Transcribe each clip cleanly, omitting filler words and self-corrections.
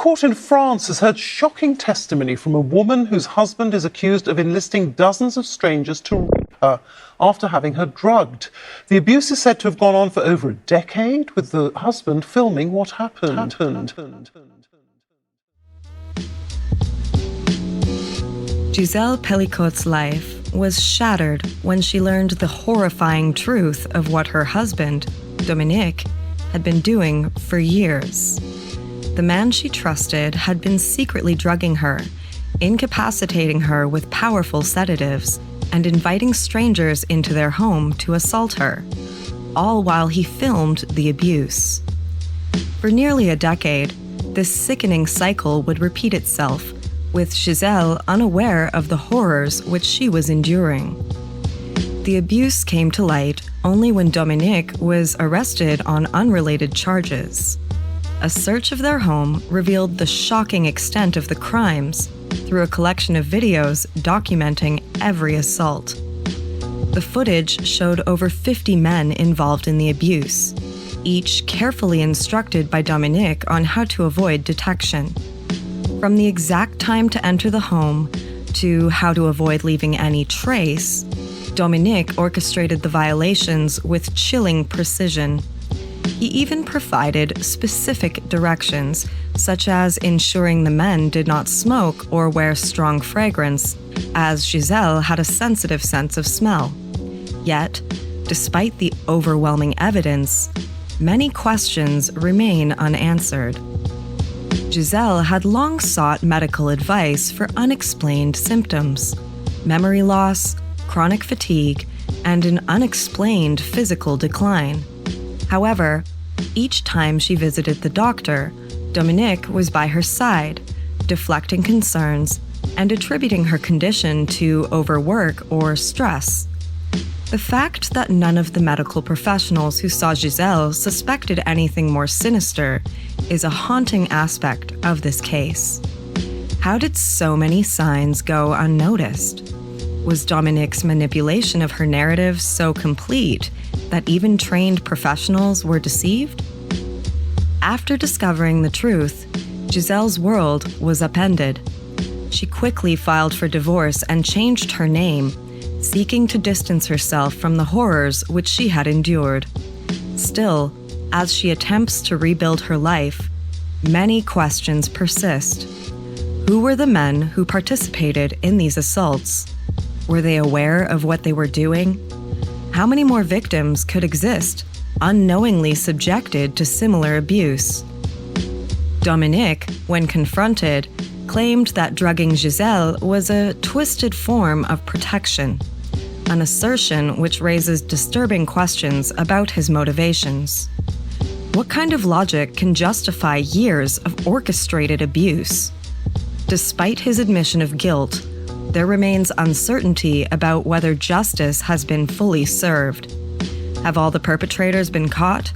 court in France has heard shocking testimony from a woman whose husband is accused of enlisting dozens of strangers to rape her after having her drugged. The abuse is said to have gone on for over a decade, with the husband filming what happened. Gisele Pelicot's life was shattered when she learned the horrifying truth of what her husband, Dominique, had been doing for years. The man she trusted had been secretly drugging her, incapacitating her with powerful sedatives, and inviting strangers into their home to assault her, all while he filmed the abuse. For nearly a decade, this sickening cycle would repeat itself, with Gisele unaware of the horrors which she was enduring. The abuse came to light only when Dominique was arrested on unrelated charges. A search of their home revealed the shocking extent of the crimes through a collection of videos documenting every assault. The footage showed over 50 men involved in the abuse, each carefully instructed by Dominique on how to avoid detection. From the exact time to enter the home to how to avoid leaving any trace, Dominique orchestrated the violations with chilling precision. He even provided specific directions, such as ensuring the men did not smoke or wear strong fragrance, as Gisele had a sensitive sense of smell. Yet, despite the overwhelming evidence, many questions remain unanswered. Gisele had long sought medical advice for unexplained symptoms, memory loss, chronic fatigue, and an unexplained physical decline. However, each time she visited the doctor, Dominique was by her side, deflecting concerns and attributing her condition to overwork or stress. The fact that none of the medical professionals who saw Gisele suspected anything more sinister is a haunting aspect of this case. How did so many signs go unnoticed? Was Dominique's manipulation of her narrative so complete that even trained professionals were deceived? After discovering the truth, Gisele's world was upended. She quickly filed for divorce and changed her name, seeking to distance herself from the horrors which she had endured. Still, as she attempts to rebuild her life, many questions persist. Who were the men who participated in these assaults? Were they aware of what they were doing? How many more victims could exist, unknowingly subjected to similar abuse? Dominique, when confronted, claimed that drugging Gisele was a twisted form of protection, an assertion which raises disturbing questions about his motivations. What kind of logic can justify years of orchestrated abuse? Despite his admission of guilt, there remains uncertainty about whether justice has been fully served. Have all the perpetrators been caught?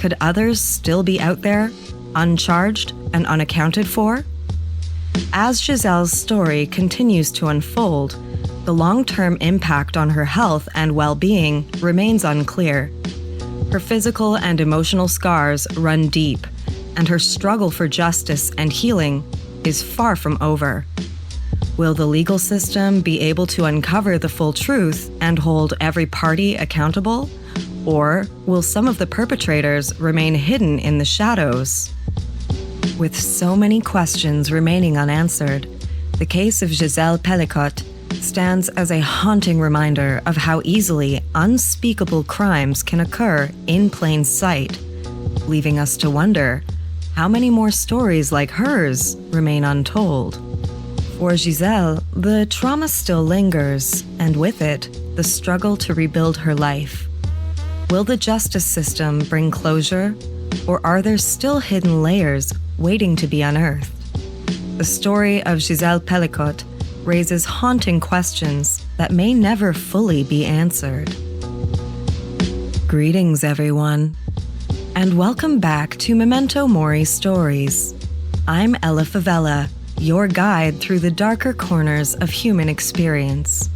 Could others still be out there, uncharged and unaccounted for? As Gisele's story continues to unfold, the long-term impact on her health and well-being remains unclear. Her physical and emotional scars run deep, and her struggle for justice and healing is far from over. Will the legal system be able to uncover the full truth and hold every party accountable? Or will some of the perpetrators remain hidden in the shadows? With so many questions remaining unanswered, the case of Gisele Pelicot stands as a haunting reminder of how easily unspeakable crimes can occur in plain sight, leaving us to wonder how many more stories like hers remain untold. For Gisele, the trauma still lingers, and with it, the struggle to rebuild her life. Will the justice system bring closure, or are there still hidden layers waiting to be unearthed? The story of Gisele Pelicot raises haunting questions that may never fully be answered. Greetings, everyone, and welcome back to Memento Mori Stories. I'm Ella Favela, your guide through the darker corners of human experience.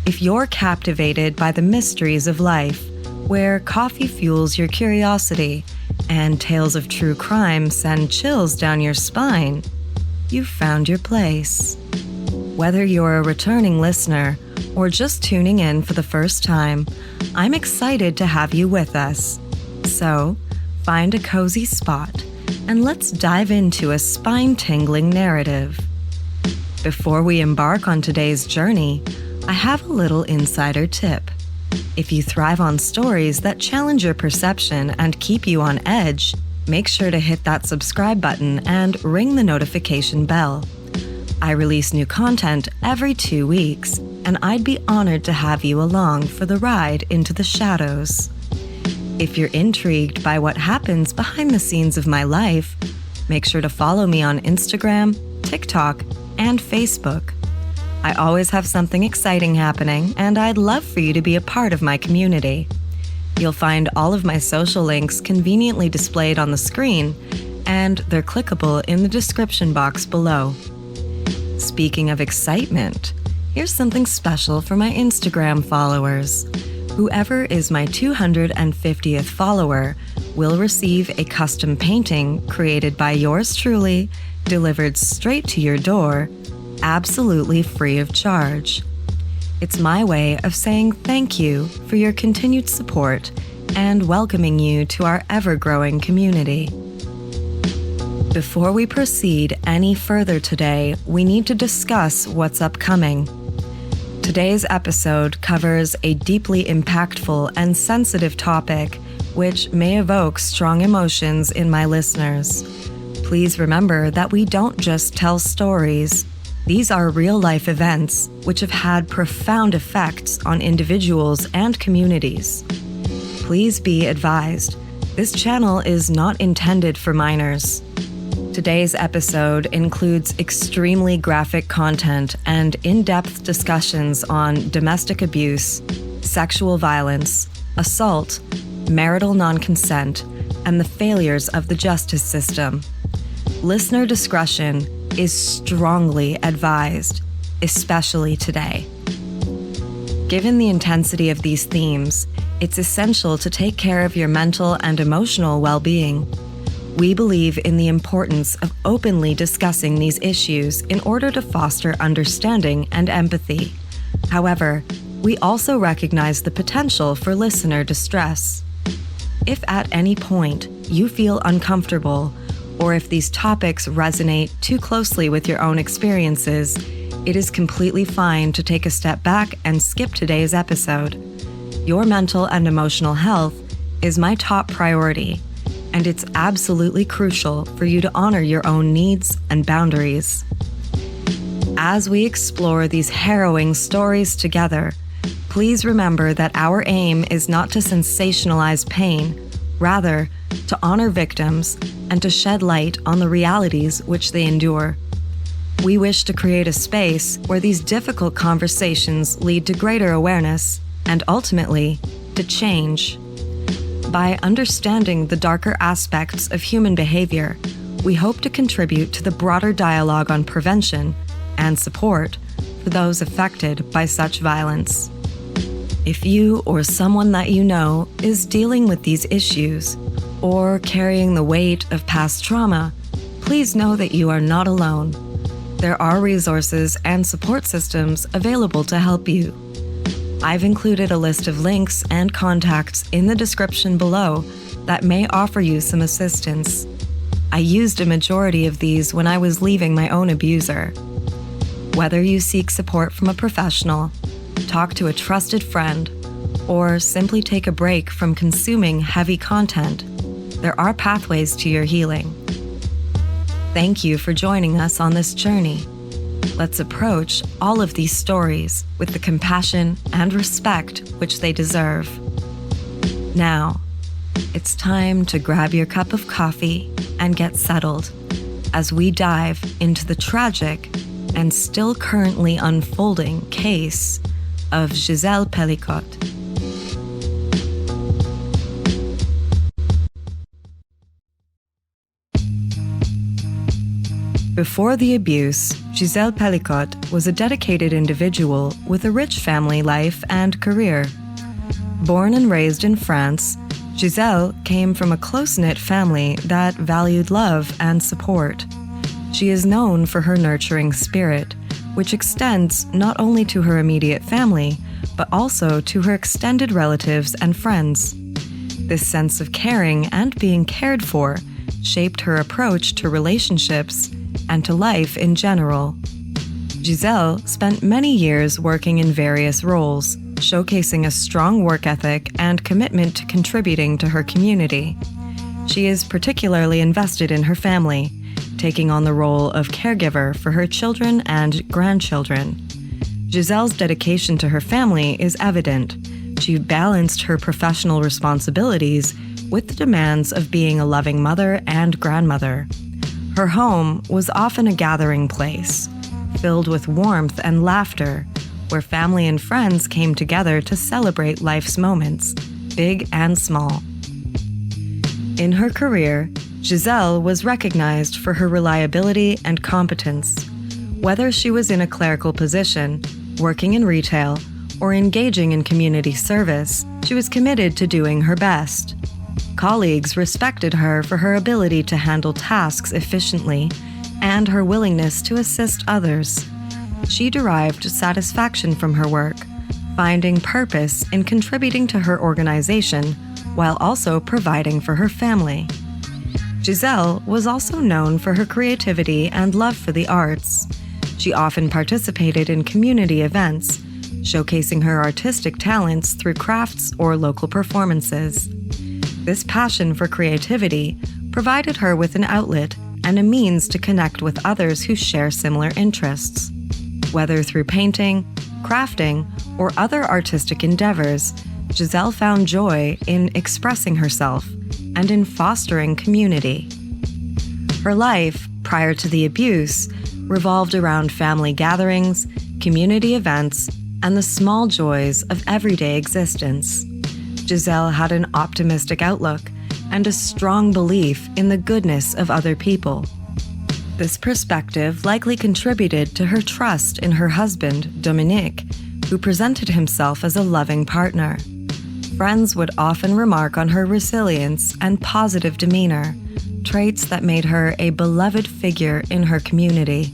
If you're captivated by the mysteries of life, where coffee fuels your curiosity and tales of true crime send chills down your spine, you've found your place. Whether you're a returning listener or just tuning in for the first time, I'm excited to have you with us. So, find a cozy spot and let's dive into a spine-tingling narrative. Before we embark on today's journey, I have a little insider tip. If you thrive on stories that challenge your perception and keep you on edge, make sure to hit that subscribe button and ring the notification bell. I release new content every 2 weeks, and I'd be honored to have you along for the ride into the shadows. If you're intrigued by what happens behind the scenes of my life, make sure to follow me on Instagram, TikTok, and Facebook. I always have something exciting happening, and I'd love for you to be a part of my community. You'll find all of my social links conveniently displayed on the screen, and they're clickable in the description box below. Speaking of excitement, here's something special for my Instagram followers. Whoever is my 250th follower will receive a custom painting created by yours truly, delivered straight to your door, absolutely free of charge. It's my way of saying thank you for your continued support and welcoming you to our ever-growing community. Before we proceed any further today, we need to discuss what's upcoming. Today's episode covers a deeply impactful and sensitive topic which may evoke strong emotions in my listeners. Please remember that we don't just tell stories. These are real-life events which have had profound effects on individuals and communities. Please be advised, this channel is not intended for minors. Today's episode includes extremely graphic content and in-depth discussions on domestic abuse, sexual violence, assault, marital non-consent, and the failures of the justice system. Listener discretion is strongly advised, especially today. Given the intensity of these themes, it's essential to take care of your mental and emotional well-being. We believe in the importance of openly discussing these issues in order to foster understanding and empathy. However, we also recognize the potential for listener distress. If at any point you feel uncomfortable, or if these topics resonate too closely with your own experiences, it is completely fine to take a step back and skip today's episode. Your mental and emotional health is my top priority, and it's absolutely crucial for you to honor your own needs and boundaries. As we explore these harrowing stories together, please remember that our aim is not to sensationalize pain, rather, to honor victims and to shed light on the realities which they endure. We wish to create a space where these difficult conversations lead to greater awareness and ultimately to change. By understanding the darker aspects of human behavior, we hope to contribute to the broader dialogue on prevention and support for those affected by such violence. If you or someone that you know is dealing with these issues or carrying the weight of past trauma, please know that you are not alone. There are resources and support systems available to help you. I've included a list of links and contacts in the description below that may offer you some assistance. I used a majority of these when I was leaving my own abuser. Whether you seek support from a professional, talk to a trusted friend, or simply take a break from consuming heavy content, there are pathways to your healing. Thank you for joining us on this journey. Let's approach all of these stories with the compassion and respect which they deserve. Now, it's time to grab your cup of coffee and get settled as we dive into the tragic and still currently unfolding case of Gisele Pelicot. Before the abuse, Gisele Pelicot was a dedicated individual with a rich family life and career. Born and raised in France, Gisele came from a close-knit family that valued love and support. She is known for her nurturing spirit, which extends not only to her immediate family, but also to her extended relatives and friends. This sense of caring and being cared for shaped her approach to relationships and to life in general. Gisele spent many years working in various roles, showcasing a strong work ethic and commitment to contributing to her community. She is particularly invested in her family, taking on the role of caregiver for her children and grandchildren. Gisele's dedication to her family is evident. She balanced her professional responsibilities with the demands of being a loving mother and grandmother. Her home was often a gathering place, filled with warmth and laughter, where family and friends came together to celebrate life's moments, big and small. In her career, Gisele was recognized for her reliability and competence. Whether she was in a clerical position, working in retail, or engaging in community service, she was committed to doing her best. Colleagues respected her for her ability to handle tasks efficiently and her willingness to assist others. She derived satisfaction from her work, finding purpose in contributing to her organization while also providing for her family. Gisele was also known for her creativity and love for the arts. She often participated in community events, showcasing her artistic talents through crafts or local performances. This passion for creativity provided her with an outlet and a means to connect with others who share similar interests. Whether through painting, crafting, or other artistic endeavors, Gisele found joy in expressing herself and in fostering community. Her life, prior to the abuse, revolved around family gatherings, community events, and the small joys of everyday existence. Gisele had an optimistic outlook and a strong belief in the goodness of other people. This perspective likely contributed to her trust in her husband, Dominique, who presented himself as a loving partner. Friends would often remark on her resilience and positive demeanor, traits that made her a beloved figure in her community.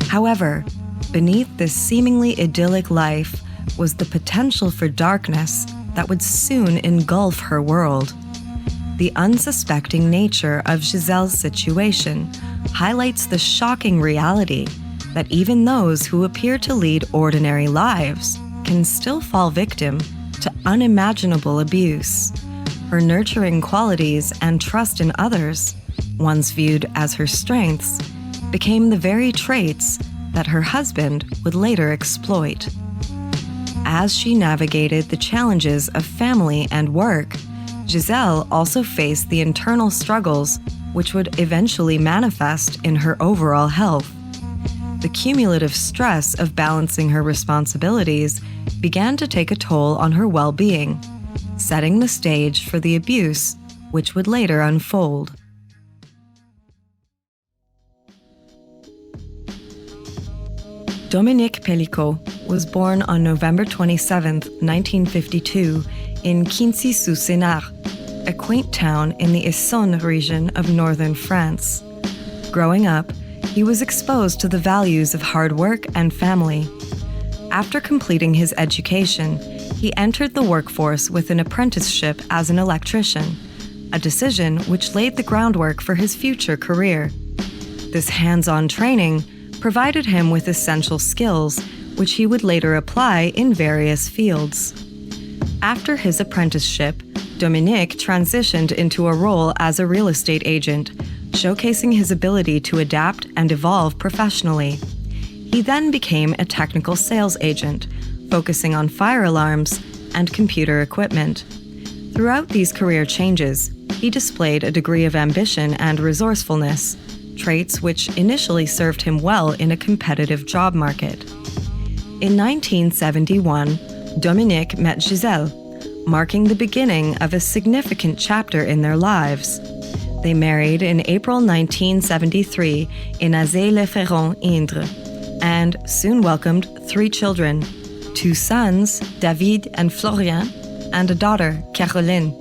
However, beneath this seemingly idyllic life was the potential for darkness that would soon engulf her world. The unsuspecting nature of Gisele's situation highlights the shocking reality that even those who appear to lead ordinary lives can still fall victim to unimaginable abuse. Her nurturing qualities and trust in others, once viewed as her strengths, became the very traits that her husband would later exploit. As she navigated the challenges of family and work, Gisele also faced the internal struggles which would eventually manifest in her overall health. The cumulative stress of balancing her responsibilities began to take a toll on her well-being, setting the stage for the abuse which would later unfold. Dominique Pelicot was born on November 27, 1952, in Quincy-sous-Sénart, a quaint town in the Essonne region of northern France. Growing up, he was exposed to the values of hard work and family. After completing his education, he entered the workforce with an apprenticeship as an electrician, a decision which laid the groundwork for his future career. This hands-on training provided him with essential skills, which he would later apply in various fields. After his apprenticeship, Dominique transitioned into a role as a real estate agent, showcasing his ability to adapt and evolve professionally. He then became a technical sales agent, focusing on fire alarms and computer equipment. Throughout these career changes, he displayed a degree of ambition and resourcefulness, traits which initially served him well in a competitive job market. In 1971, Dominique met Gisele, marking the beginning of a significant chapter in their lives. They married in April 1973 in Azay-le-Ferron, Indre, and soon welcomed 3 children, 2 sons, David and Florian, and a daughter, Caroline.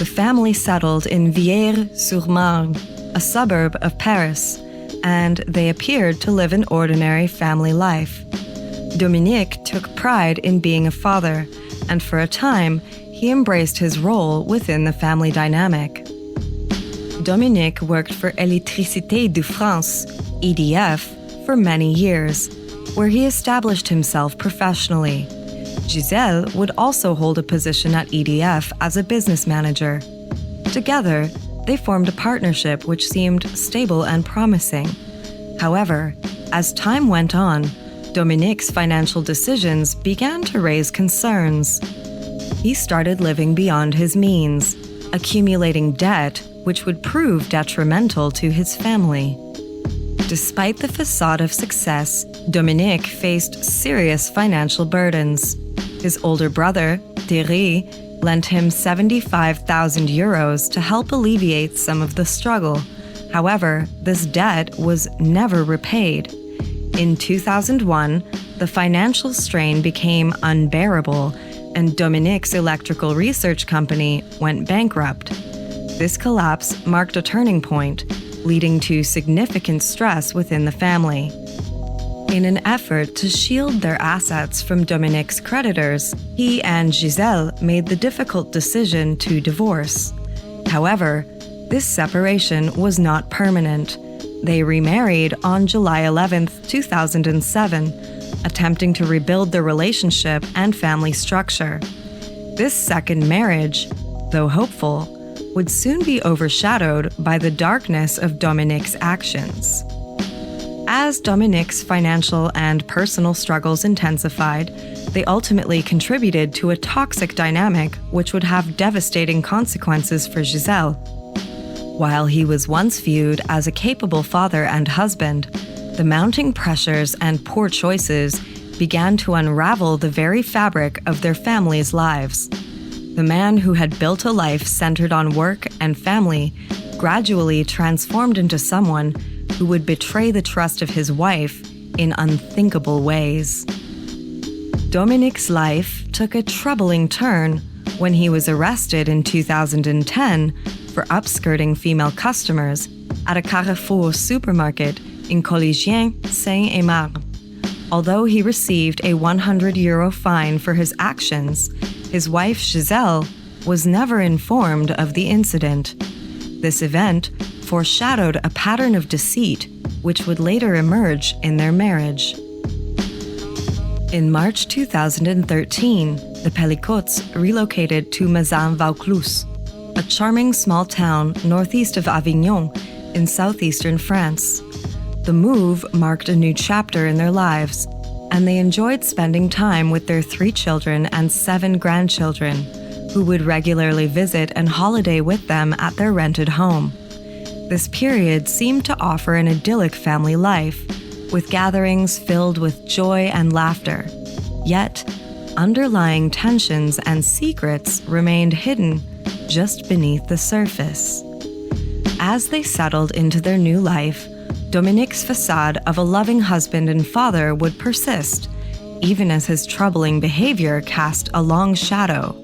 The family settled in Villers-sur-Marne, a suburb of Paris, and they appeared to live an ordinary family life. Dominique took pride in being a father, and for a time, he embraced his role within the family dynamic. Dominique worked for Électricité de France, EDF, for many years, where he established himself professionally. Gisele would also hold a position at EDF as a business manager. Together, they formed a partnership which seemed stable and promising. However, as time went on, Dominique's financial decisions began to raise concerns. He started living beyond his means, accumulating debt which would prove detrimental to his family. Despite the facade of success, Dominique faced serious financial burdens. His older brother, Thierry, lent him 75,000 euros to help alleviate some of the struggle. However, this debt was never repaid. In 2001, the financial strain became unbearable, and Dominique's electrical research company went bankrupt. This collapse marked a turning point, leading to significant stress within the family. In an effort to shield their assets from Dominique's creditors, he and Gisele made the difficult decision to divorce. However, this separation was not permanent. They remarried on July 11, 2007, attempting to rebuild their relationship and family structure. This second marriage, though hopeful, would soon be overshadowed by the darkness of Dominique's actions. As Dominique's financial and personal struggles intensified, they ultimately contributed to a toxic dynamic which would have devastating consequences for Gisele. While he was once viewed as a capable father and husband, the mounting pressures and poor choices began to unravel the very fabric of their family's lives. The man who had built a life centered on work and family gradually transformed into someone who would betray the trust of his wife in unthinkable ways. Dominique's life took a troubling turn when he was arrested in 2010 for upskirting female customers at a Carrefour supermarket in Collégien Saint-Aimard. Although he received a €100 fine for his actions, his wife Gisele was never informed of the incident. This event foreshadowed a pattern of deceit which would later emerge in their marriage. In March 2013, the Pelicots relocated to Mazan-Vaucluse, a charming small town northeast of Avignon in southeastern France. The move marked a new chapter in their lives, and they enjoyed spending time with their 3 children and 7 grandchildren, who would regularly visit and holiday with them at their rented home. This period seemed to offer an idyllic family life, with gatherings filled with joy and laughter. Yet, underlying tensions and secrets remained hidden just beneath the surface. As they settled into their new life, Dominique's facade of a loving husband and father would persist, even as his troubling behavior cast a long shadow.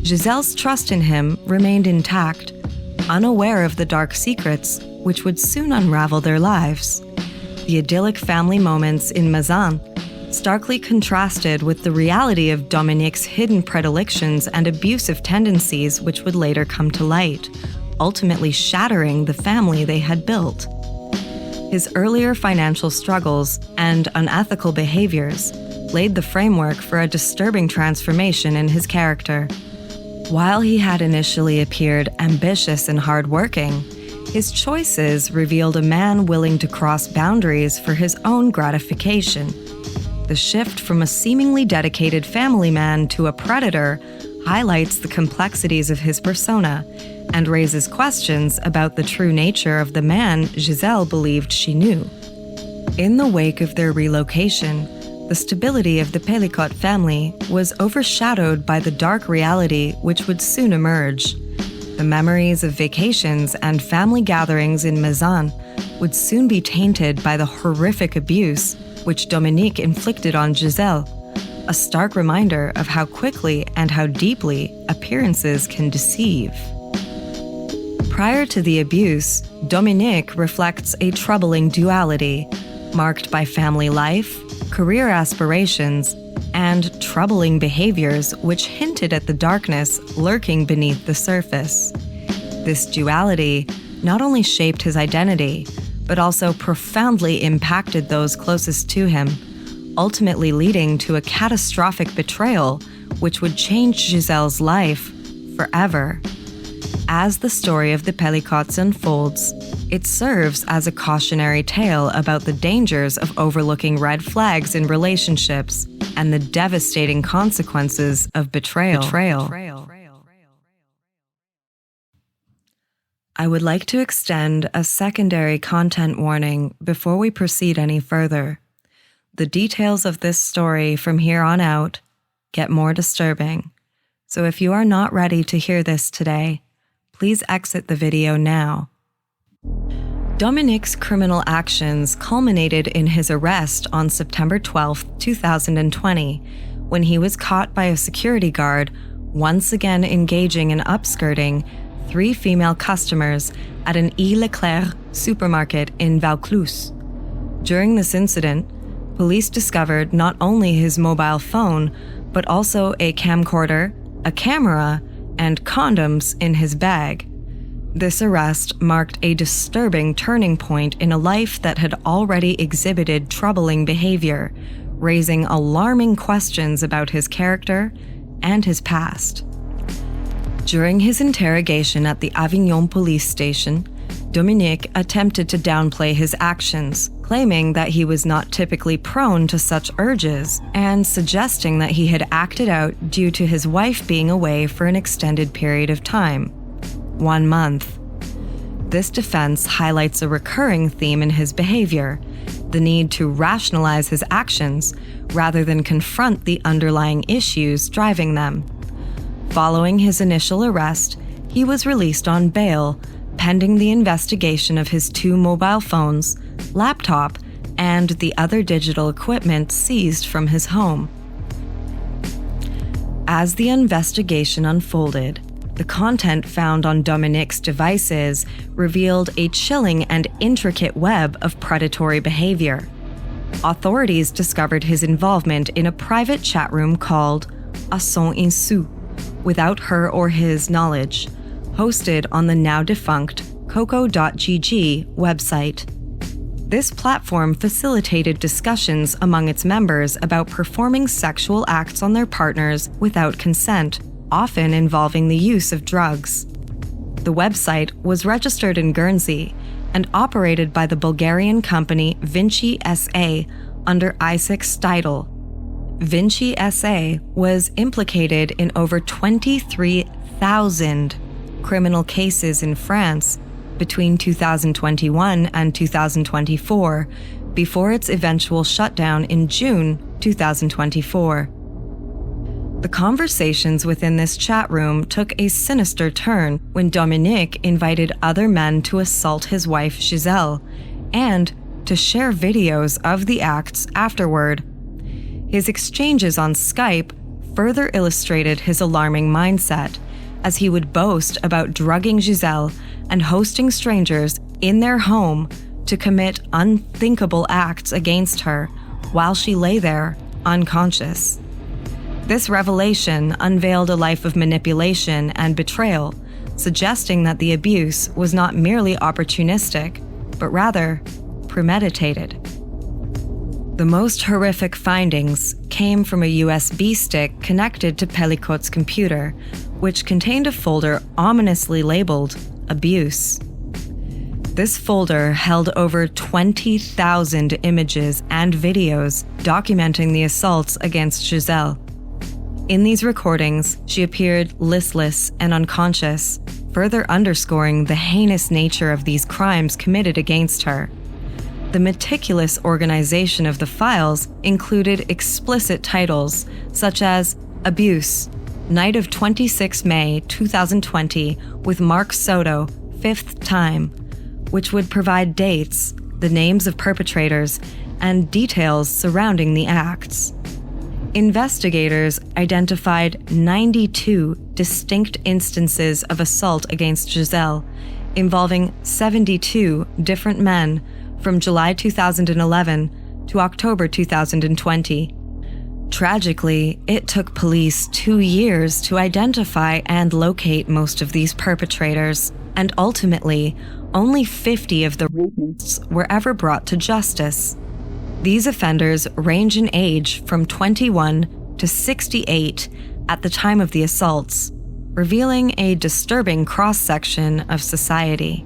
Gisele's trust in him remained intact, unaware of the dark secrets which would soon unravel their lives. The idyllic family moments in Mazan starkly contrasted with the reality of Dominique's hidden predilections and abusive tendencies which would later come to light, ultimately shattering the family they had built. His earlier financial struggles and unethical behaviors laid the framework for a disturbing transformation in his character. While he had initially appeared ambitious and hardworking, his choices revealed a man willing to cross boundaries for his own gratification. The shift from a seemingly dedicated family man to a predator highlights the complexities of his persona and raises questions about the true nature of the man Gisele believed she knew. In the wake of their relocation, the stability of the Pelicot family was overshadowed by the dark reality which would soon emerge. The memories of vacations and family gatherings in Mazan would soon be tainted by the horrific abuse which Dominique inflicted on Gisele, a stark reminder of how quickly and how deeply appearances can deceive. Prior to the abuse, Dominique reflects a troubling duality, marked by family life, career aspirations, and troubling behaviors which hinted at the darkness lurking beneath the surface. This duality not only shaped his identity, but also profoundly impacted those closest to him, ultimately leading to a catastrophic betrayal which would change Gisele's life forever. As the story of the Pelicots unfolds, it serves as a cautionary tale about the dangers of overlooking red flags in relationships and the devastating consequences of betrayal. I would like to extend a secondary content warning before we proceed any further. The details of this story from here on out get more disturbing, so if you are not ready to hear this today, please exit the video now. Dominique's criminal actions culminated in his arrest on September 12, 2020, when he was caught by a security guard once again engaging in upskirting 3 female customers at an E. Leclerc supermarket in Vaucluse. During this incident, police discovered not only his mobile phone, but also a camcorder, a camera, and condoms in his bag. This arrest marked a disturbing turning point in a life that had already exhibited troubling behavior, raising alarming questions about his character and his past. During his interrogation at the Avignon police station, Dominique attempted to downplay his actions, claiming that he was not typically prone to such urges and suggesting that he had acted out due to his wife being away for an extended period of time, 1 month. This defense highlights a recurring theme in his behavior, the need to rationalize his actions rather than confront the underlying issues driving them. Following his initial arrest, he was released on bail, pending the investigation of his 2 mobile phones, laptop, and the other digital equipment seized from his home. As the investigation unfolded, the content found on Dominique's devices revealed a chilling and intricate web of predatory behavior. Authorities discovered his involvement in a private chat room called A Son Insu, without her or his knowledge, hosted on the now-defunct Coco.gg website. This platform facilitated discussions among its members about performing sexual acts on their partners without consent, often involving the use of drugs. The website was registered in Guernsey and operated by the Bulgarian company Vinci SA under Isaac Steidl. Vinci SA was implicated in over 23,000 criminal cases in France between 2021 and 2024, before its eventual shutdown in June 2024. The conversations within this chat room took a sinister turn when Dominique invited other men to assault his wife Gisele and to share videos of the acts afterward. His exchanges on Skype further illustrated his alarming mindset, as he would boast about drugging Gisele and hosting strangers in their home to commit unthinkable acts against her while she lay there unconscious. This revelation unveiled a life of manipulation and betrayal, suggesting that the abuse was not merely opportunistic, but rather premeditated. The most horrific findings came from a USB stick connected to Pelicot's computer, which contained a folder ominously labeled Abuse. This folder held over 20,000 images and videos documenting the assaults against Gisele. In these recordings, she appeared listless and unconscious, further underscoring the heinous nature of these crimes committed against her. The meticulous organization of the files included explicit titles such as Abuse, Night of 26 May 2020 with Mark Soto, 5th time, which would provide dates, the names of perpetrators, and details surrounding the acts. Investigators identified 92 distinct instances of assault against Gisele, involving 72 different men from July 2011 to October 2020. Tragically, it took police 2 years to identify and locate most of these perpetrators, and ultimately, only 50 of the rapists were ever brought to justice. These offenders range in age from 21 to 68 at the time of the assaults, revealing a disturbing cross-section of society.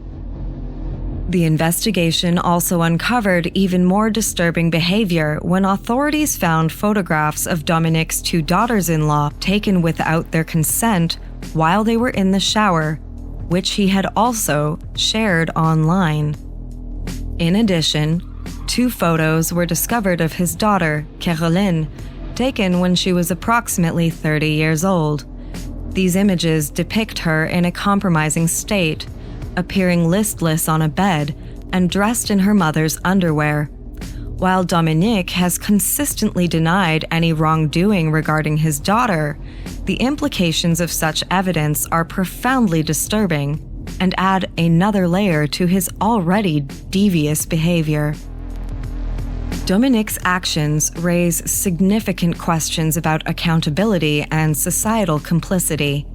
The investigation also uncovered even more disturbing behavior when authorities found photographs of Dominique's 2 daughters-in-law taken without their consent while they were in the shower, which he had also shared online. In addition, 2 photos were discovered of his daughter, Caroline, taken when she was approximately 30 years old. These images depict her in a compromising state, appearing listless on a bed and dressed in her mother's underwear. While Dominique has consistently denied any wrongdoing regarding his daughter, the implications of such evidence are profoundly disturbing and add another layer to his already devious behavior. Dominique's actions raise significant questions about accountability and societal complicity.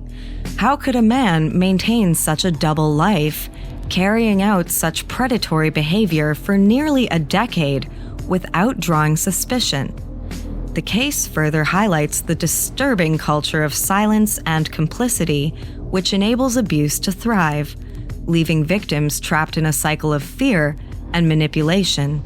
How could a man maintain such a double life, carrying out such predatory behavior for nearly a decade without drawing suspicion? The case further highlights the disturbing culture of silence and complicity which enables abuse to thrive, leaving victims trapped in a cycle of fear and manipulation.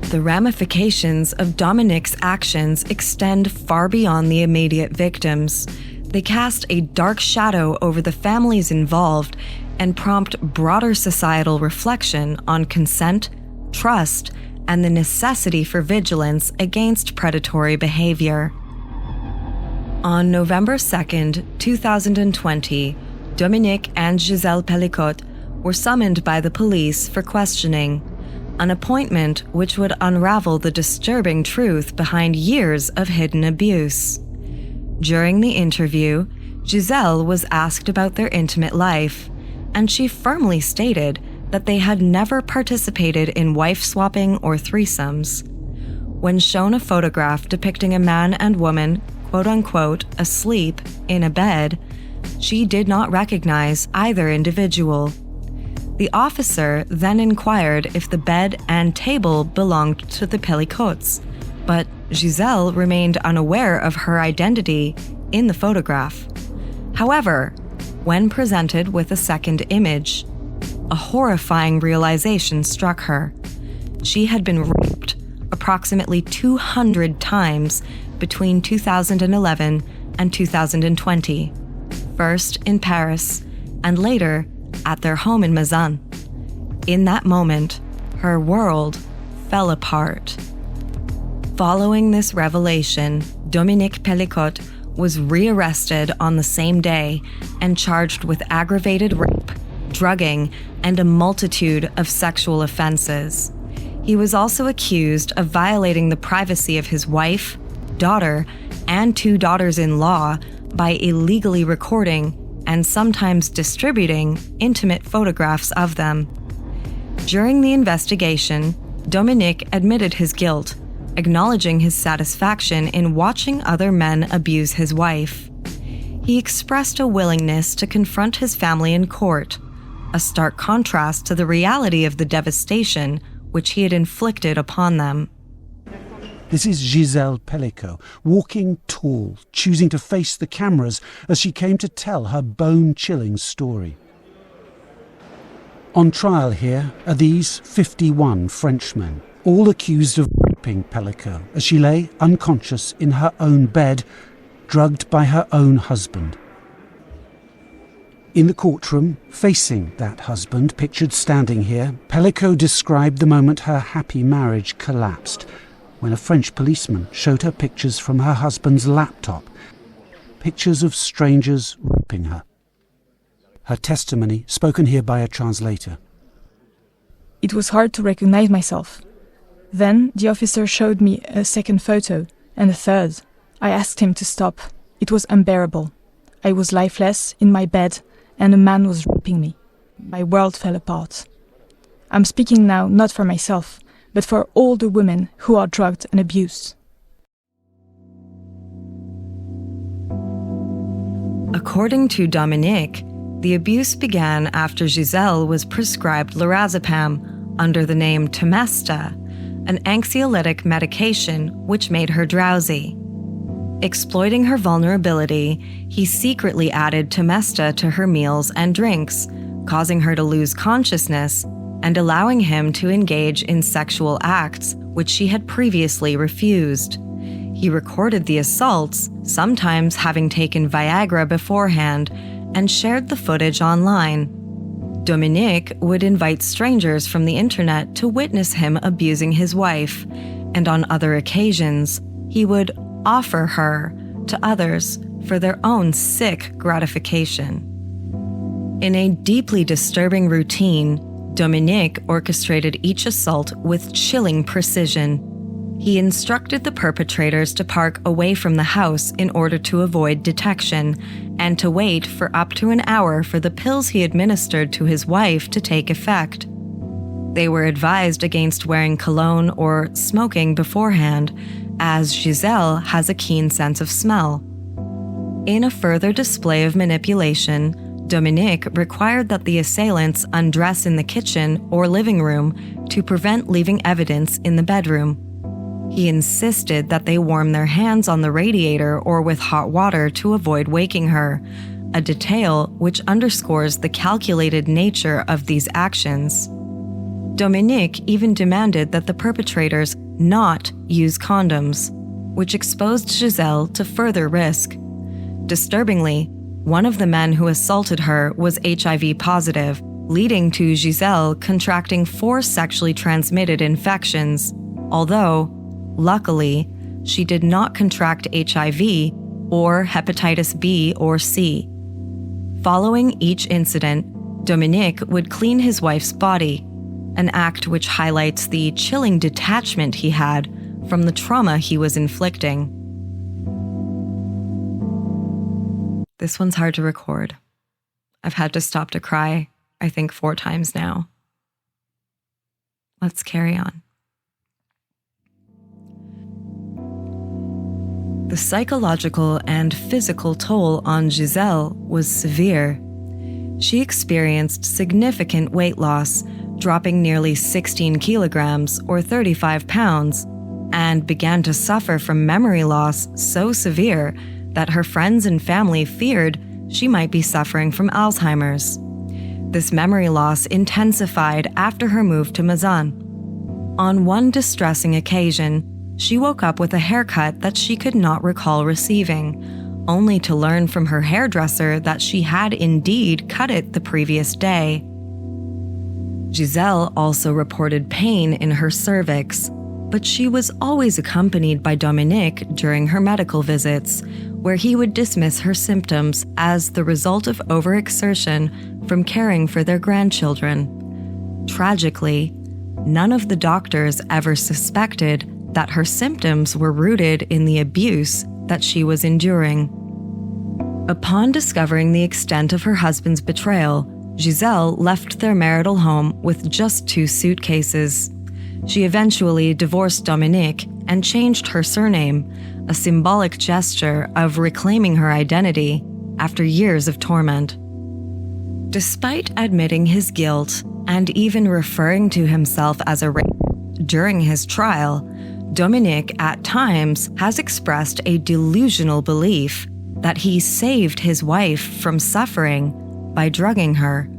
The ramifications of Dominique's actions extend far beyond the immediate victims. They cast a dark shadow over the families involved and prompt broader societal reflection on consent, trust, and the necessity for vigilance against predatory behavior. On November 2nd, 2020, Dominique and Gisele Pelicot were summoned by the police for questioning, an appointment which would unravel the disturbing truth behind years of hidden abuse. During the interview, Gisele was asked about their intimate life, and she firmly stated that they had never participated in wife-swapping or threesomes. When shown a photograph depicting a man and woman, quote-unquote, asleep in a bed, she did not recognize either individual. The officer then inquired if the bed and table belonged to the Pelicots, but Gisele remained unaware of her identity in the photograph. However, when presented with a second image, a horrifying realization struck her. She had been raped approximately 200 times between 2011 and 2020, first in Paris and later at their home in Mazan. In that moment, her world fell apart. Following this revelation, Dominique Pelicot was rearrested on the same day and charged with aggravated rape, drugging, and a multitude of sexual offenses. He was also accused of violating the privacy of his wife, daughter, and 2 daughters-in-law by illegally recording and sometimes distributing intimate photographs of them. During the investigation, Dominique admitted his guilt, acknowledging his satisfaction in watching other men abuse his wife. He expressed a willingness to confront his family in court, a stark contrast to the reality of the devastation which he had inflicted upon them. This is Gisele Pelicot, walking tall, choosing to face the cameras as she came to tell her bone-chilling story. On trial here are these 51 Frenchmen, all accused of raping Pelicot as she lay unconscious in her own bed, drugged by her own husband. In the courtroom, facing that husband, pictured standing here, Pelicot described the moment her happy marriage collapsed, when a French policeman showed her pictures from her husband's laptop, pictures of strangers raping her. Her testimony, spoken here by a translator. It was hard to recognize myself. Then the officer showed me a second photo, and a third. I asked him to stop. It was unbearable. I was lifeless in my bed, and a man was raping me. my world fell apart. I'm speaking now not for myself, but for all the women who are drugged and abused. According to Dominique, the abuse began after Gisele was prescribed lorazepam under the name Temesta, an anxiolytic medication which made her drowsy. Exploiting her vulnerability, he secretly added Temesta to her meals and drinks, causing her to lose consciousness and allowing him to engage in sexual acts which she had previously refused. He recorded the assaults, sometimes having taken Viagra beforehand, and shared the footage online. Dominique would invite strangers from the internet to witness him abusing his wife, and on other occasions, he would offer her to others for their own sick gratification. In a deeply disturbing routine, Dominique orchestrated each assault with chilling precision. He instructed the perpetrators to park away from the house in order to avoid detection, and to wait for up to an hour for the pills he administered to his wife to take effect. They were advised against wearing cologne or smoking beforehand, as Gisele has a keen sense of smell. In a further display of manipulation, Dominique required that the assailants undress in the kitchen or living room to prevent leaving evidence in the bedroom. He insisted that they warm their hands on the radiator or with hot water to avoid waking her, a detail which underscores the calculated nature of these actions. Dominique even demanded that the perpetrators not use condoms, which exposed Gisele to further risk. Disturbingly, one of the men who assaulted her was HIV positive, leading to Gisele contracting 4 sexually transmitted infections, although, luckily, she did not contract HIV or hepatitis B or C. Following each incident, Dominique would clean his wife's body, an act which highlights the chilling detachment he had from the trauma he was inflicting. This one's hard to record. I've had to stop to cry, I think 4 times now. Let's carry on. The psychological and physical toll on Gisele was severe. She experienced significant weight loss, dropping nearly 16 kilograms or 35 pounds, and began to suffer from memory loss so severe that her friends and family feared she might be suffering from Alzheimer's. This memory loss intensified after her move to Mazan. On one distressing occasion, she woke up with a haircut that she could not recall receiving, only to learn from her hairdresser that she had indeed cut it the previous day. Gisele also reported pain in her cervix, but she was always accompanied by Dominique during her medical visits, where he would dismiss her symptoms as the result of overexertion from caring for their grandchildren. Tragically, none of the doctors ever suspected that her symptoms were rooted in the abuse that she was enduring. Upon discovering the extent of her husband's betrayal, Gisele left their marital home with just 2 suitcases. She eventually divorced Dominique and changed her surname, a symbolic gesture of reclaiming her identity after years of torment. Despite admitting his guilt and even referring to himself as a rapist during his trial, Dominique at times has expressed a delusional belief that he saved his wife from suffering by drugging her.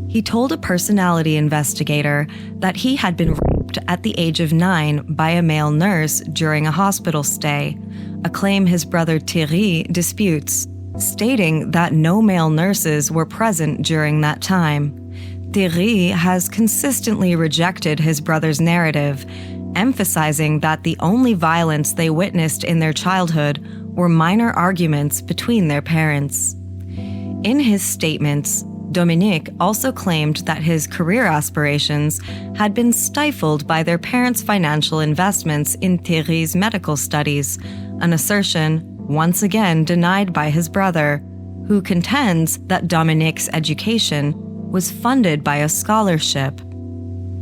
He told a personality investigator that he had been raped at the age of 9 by a male nurse during a hospital stay, a claim his brother Thierry disputes, stating that no male nurses were present during that time. Thierry has consistently rejected his brother's narrative, emphasizing that the only violence they witnessed in their childhood were minor arguments between their parents. In his statements, Dominique also claimed that his career aspirations had been stifled by their parents' financial investments in Thierry's medical studies, an assertion once again denied by his brother, who contends that Dominique's education was funded by a scholarship.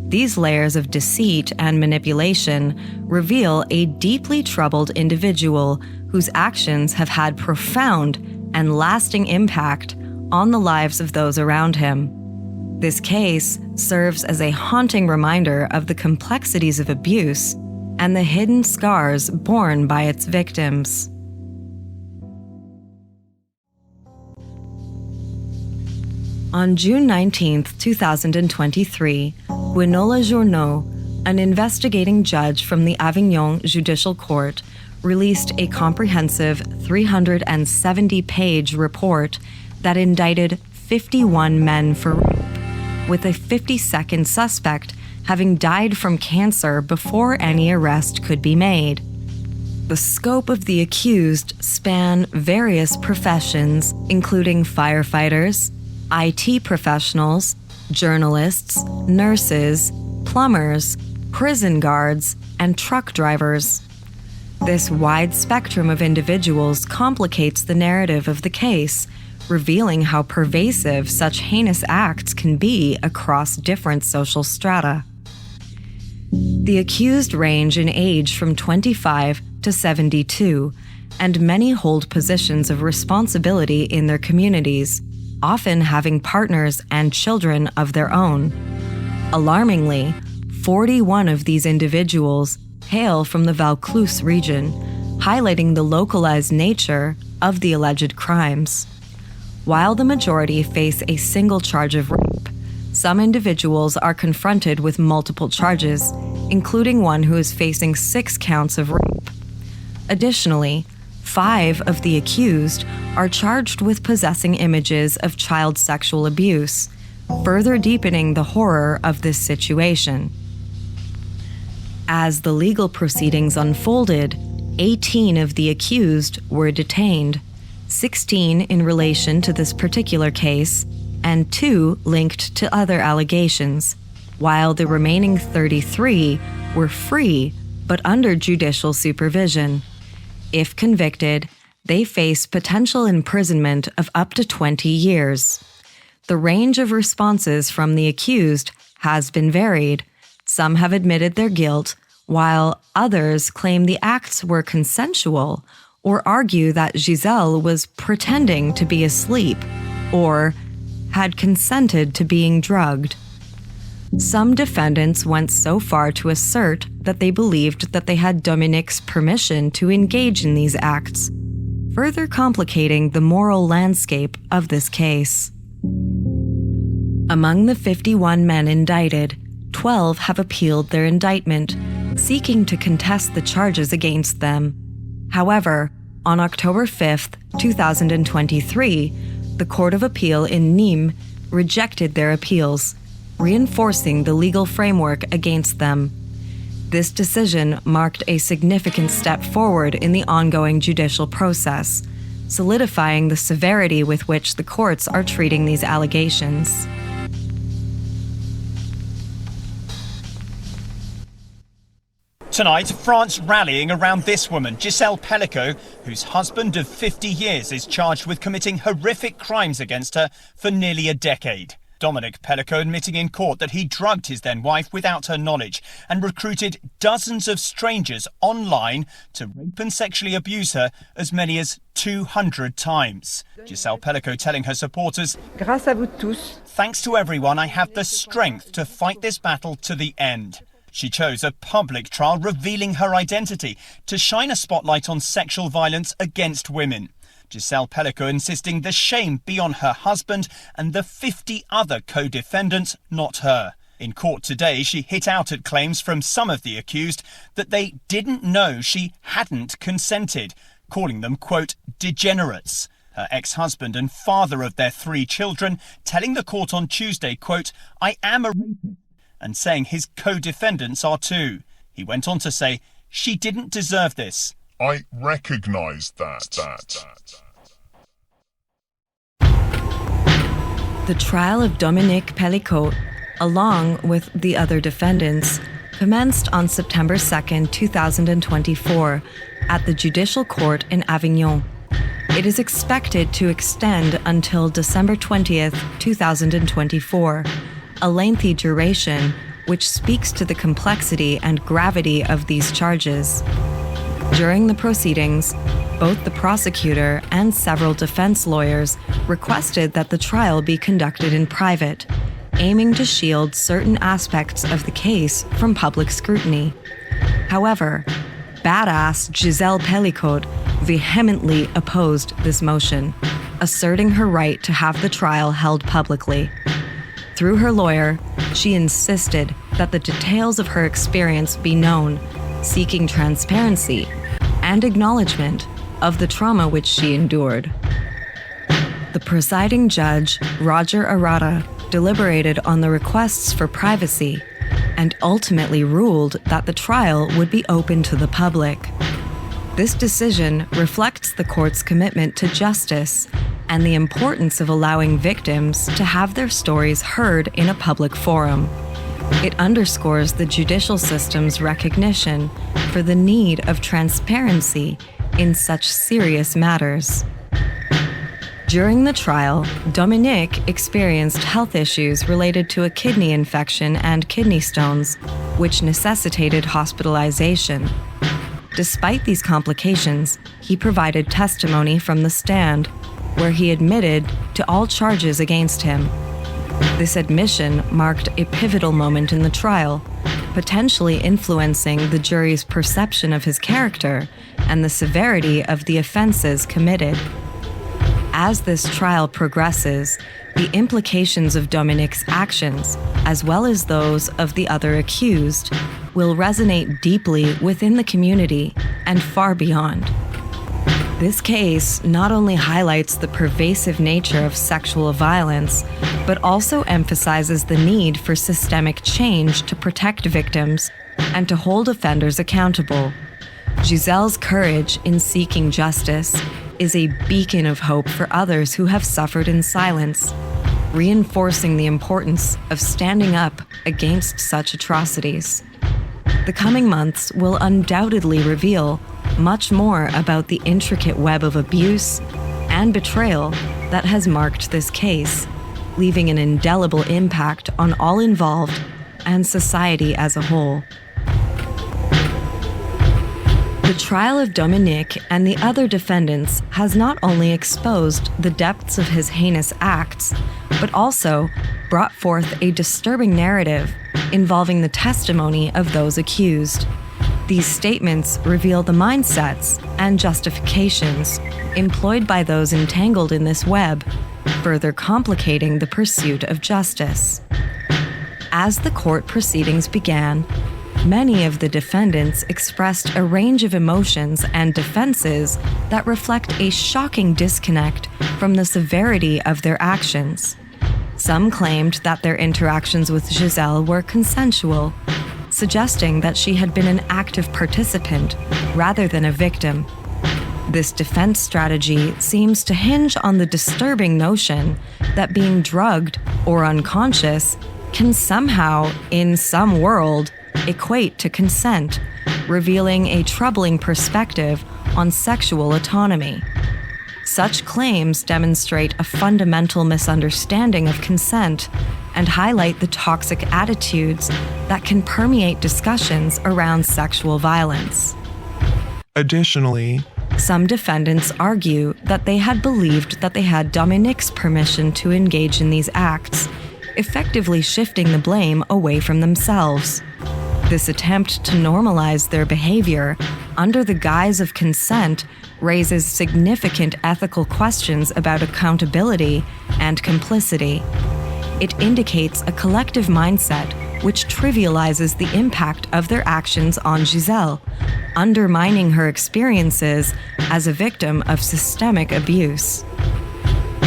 These layers of deceit and manipulation reveal a deeply troubled individual whose actions have had profound and lasting impact on the lives of those around him. This case serves as a haunting reminder of the complexities of abuse and the hidden scars borne by its victims. On June 19, 2023, Gwenola Journeau, an investigating judge from the Avignon Judicial Court, released a comprehensive 370-page report that indicted 51 men for rape, with a 52nd suspect having died from cancer before any arrest could be made. The scope of the accused span various professions, including firefighters, IT professionals, journalists, nurses, plumbers, prison guards, and truck drivers. This wide spectrum of individuals complicates the narrative of the case, revealing how pervasive such heinous acts can be across different social strata. The accused range in age from 25 to 72, and many hold positions of responsibility in their communities, often having partners and children of their own. Alarmingly, 41 of these individuals hail from the Vaucluse region, highlighting the localized nature of the alleged crimes. While the majority face a single charge of rape, some individuals are confronted with multiple charges, including one who is facing 6 counts of rape. Additionally, 5 of the accused are charged with possessing images of child sexual abuse, further deepening the horror of this situation. As the legal proceedings unfolded, 18 of the accused were detained, 16 in relation to this particular case, and 2 linked to other allegations, while the remaining 33 were free but under judicial supervision. If convicted, they face potential imprisonment of up to 20 years. The range of responses from the accused has been varied. Some have admitted their guilt, while others claim the acts were consensual or argue that Gisele was pretending to be asleep or had consented to being drugged. Some defendants went so far to assert that they believed that they had Dominique's permission to engage in these acts, further complicating the moral landscape of this case. Among the 51 men indicted, 12 have appealed their indictment, seeking to contest the charges against them. However, on October 5, 2023, the Court of Appeal in Nîmes rejected their appeals, reinforcing the legal framework against them. This decision marked a significant step forward in the ongoing judicial process, solidifying the severity with which the courts are treating these allegations. Tonight, France rallying around this woman, Gisele Pelicot, whose husband of 50 years is charged with committing horrific crimes against her for nearly a decade. Dominique Pelicot admitting in court that he drugged his then-wife without her knowledge and recruited dozens of strangers online to rape and sexually abuse her as many as 200 times. Gisele Pelicot telling her supporters, "Grâce à vous tous." "Thanks to everyone, I have the strength to fight this battle to the end." She chose a public trial revealing her identity to shine a spotlight on sexual violence against women. Gisele Pelicot insisting the shame be on her husband and the 50 other co-defendants, not her. In court today, she hit out at claims from some of the accused that they didn't know she hadn't consented, calling them, quote, degenerates. Her ex-husband and father of their 3 children telling the court on Tuesday, quote, "I am a rapist," and saying his co-defendants are too. He went on to say, "She didn't deserve this. I recognised that. The trial of Dominique Pelicot, along with the other defendants, commenced on September 2, 2024, at the Judicial Court in Avignon. It is expected to extend until December 20th, 2024, a lengthy duration which speaks to the complexity and gravity of these charges. During the proceedings, both the prosecutor and several defense lawyers requested that the trial be conducted in private, aiming to shield certain aspects of the case from public scrutiny. However, badass Gisele Pelicot vehemently opposed this motion, asserting her right to have the trial held publicly. Through her lawyer, she insisted that the details of her experience be known, seeking transparency and acknowledgement of the trauma which she endured. The presiding judge, Roger Arata, deliberated on the requests for privacy and ultimately ruled that the trial would be open to the public. This decision reflects the court's commitment to justice and the importance of allowing victims to have their stories heard in a public forum. It underscores the judicial system's recognition for the need of transparency in such serious matters. During the trial, Dominique experienced health issues related to a kidney infection and kidney stones, which necessitated hospitalization. Despite these complications, he provided testimony from the stand, where he admitted to all charges against him. This admission marked a pivotal moment in the trial, potentially influencing the jury's perception of his character and the severity of the offenses committed. As this trial progresses, the implications of Dominique's actions, as well as those of the other accused, will resonate deeply within the community and far beyond. This case not only highlights the pervasive nature of sexual violence, but also emphasizes the need for systemic change to protect victims and to hold offenders accountable. Gisele's courage in seeking justice is a beacon of hope for others who have suffered in silence, reinforcing the importance of standing up against such atrocities. The coming months will undoubtedly reveal much more about the intricate web of abuse and betrayal that has marked this case, leaving an indelible impact on all involved and society as a whole. The trial of Dominique and the other defendants has not only exposed the depths of his heinous acts, but also brought forth a disturbing narrative involving the testimony of those accused. These statements reveal the mindsets and justifications employed by those entangled in this web, further complicating the pursuit of justice. As the court proceedings began, many of the defendants expressed a range of emotions and defenses that reflect a shocking disconnect from the severity of their actions. Some claimed that their interactions with Gisele were consensual, suggesting that she had been an active participant rather than a victim. This defense strategy seems to hinge on the disturbing notion that being drugged or unconscious can somehow, in some world, equate to consent, revealing a troubling perspective on sexual autonomy. Such claims demonstrate a fundamental misunderstanding of consent and highlight the toxic attitudes that can permeate discussions around sexual violence. Additionally, some defendants argue that they had believed that they had Dominique's permission to engage in these acts, effectively shifting the blame away from themselves. This attempt to normalize their behavior under the guise of consent raises significant ethical questions about accountability and complicity. It indicates a collective mindset which trivializes the impact of their actions on Gisele, undermining her experiences as a victim of systemic abuse.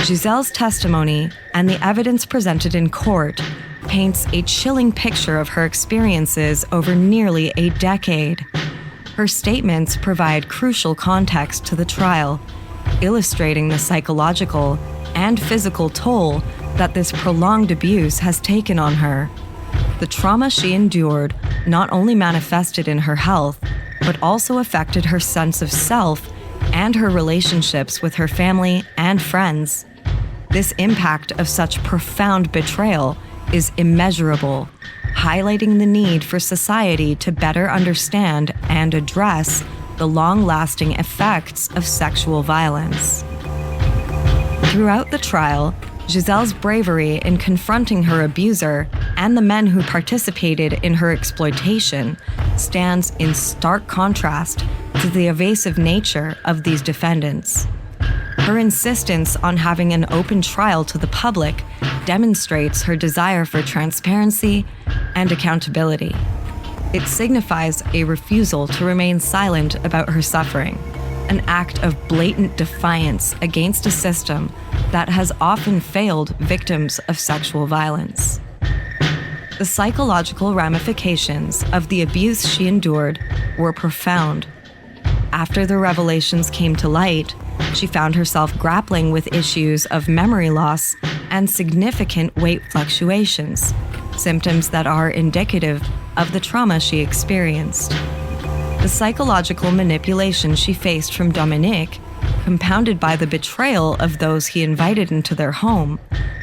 Gisele's testimony and the evidence presented in court paints a chilling picture of her experiences over nearly a decade. Her statements provide crucial context to the trial, illustrating the psychological and physical toll that this prolonged abuse has taken on her. The trauma she endured not only manifested in her health, but also affected her sense of self and her relationships with her family and friends. This impact of such profound betrayal is immeasurable, highlighting the need for society to better understand and address the long-lasting effects of sexual violence. Throughout the trial, Gisele's bravery in confronting her abuser and the men who participated in her exploitation stands in stark contrast to the evasive nature of these defendants. Her insistence on having an open trial to the public demonstrates her desire for transparency and accountability. It signifies a refusal to remain silent about her suffering, an act of blatant defiance against a system that has often failed victims of sexual violence. The psychological ramifications of the abuse she endured were profound. After the revelations came to light, she found herself grappling with issues of memory loss and significant weight fluctuations, symptoms that are indicative of the trauma she experienced. The psychological manipulation she faced from Dominique, compounded by the betrayal of those he invited into their home,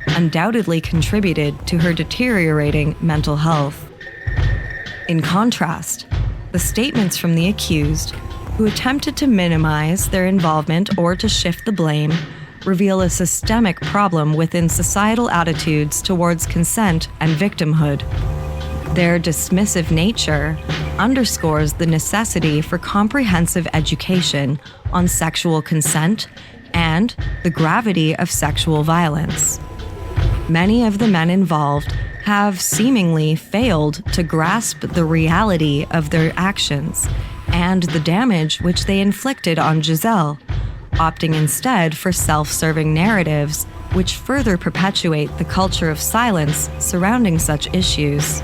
undoubtedly contributed to her deteriorating mental health. In contrast, the statements from the accused, who attempted to minimize their involvement or to shift the blame, reveal a systemic problem within societal attitudes towards consent and victimhood. Their dismissive nature underscores the necessity for comprehensive education on sexual consent and the gravity of sexual violence. Many of the men involved have seemingly failed to grasp the reality of their actions and the damage which they inflicted on Gisele, opting instead for self-serving narratives which further perpetuate the culture of silence surrounding such issues.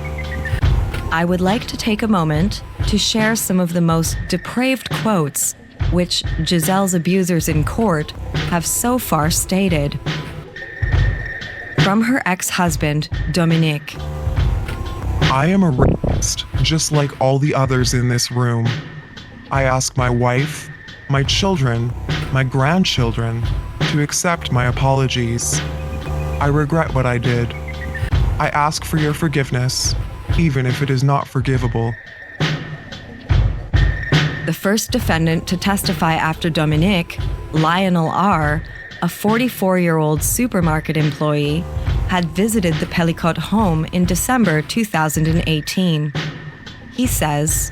I would like to take a moment to share some of the most depraved quotes which Gisele's abusers in court have so far stated. From her ex-husband, Dominique. I am a rapist, just like all the others in this room. I ask my wife, my children, my grandchildren to accept my apologies. I regret what I did. I ask for your forgiveness, even if it is not forgivable. The first defendant to testify after Dominique, Lionel R., a 44-year-old supermarket employee, had visited the Pelicot home in December 2018. He says,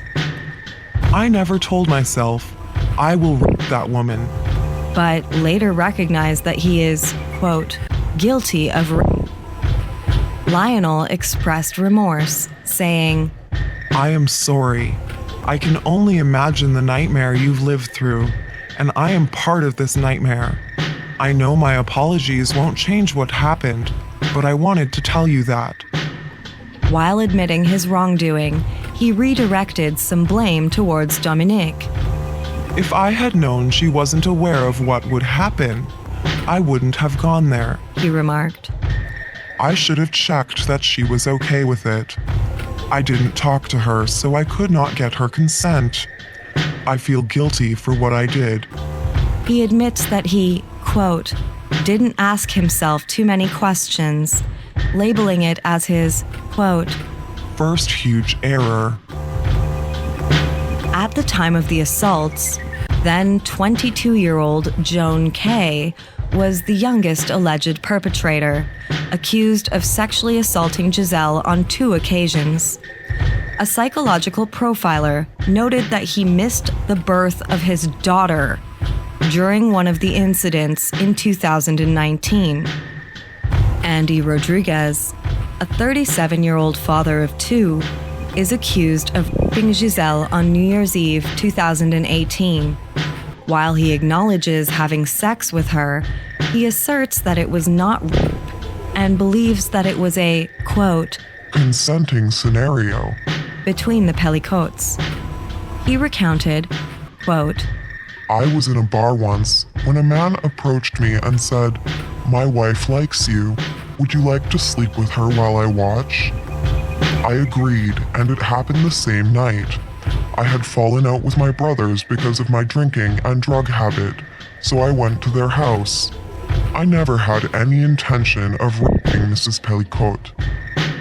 I never told myself, I will rape that woman. But later recognized that he is, quote, guilty of rape. Lionel expressed remorse, saying, I am sorry. I can only imagine the nightmare you've lived through, and I am part of this nightmare. I know my apologies won't change what happened, but I wanted to tell you that. While admitting his wrongdoing, he redirected some blame towards Dominique. If I had known she wasn't aware of what would happen, I wouldn't have gone there, he remarked. I should have checked that she was okay with it. I didn't talk to her, so I could not get her consent. I feel guilty for what I did. He admits that he, quote, didn't ask himself too many questions, labeling it as his, quote, first huge error. At the time of the assaults, then 22-year-old Joan K. was the youngest alleged perpetrator, accused of sexually assaulting Gisele on 2 occasions. A psychological profiler noted that he missed the birth of his daughter during one of the incidents in 2019. Andy Rodriguez, a 37-year-old father of 2, is accused of raping Gisele on New Year's Eve 2018. While he acknowledges having sex with her, he asserts that it was not rape and believes that it was a, quote, consenting scenario between the Pelicots. He recounted, quote, I was in a bar once when a man approached me and said, my wife likes you. Would you like to sleep with her while I watch? I agreed, and it happened the same night. I had fallen out with my brothers because of my drinking and drug habit, so I went to their house. I never had any intention of raping Mrs. Pelicot.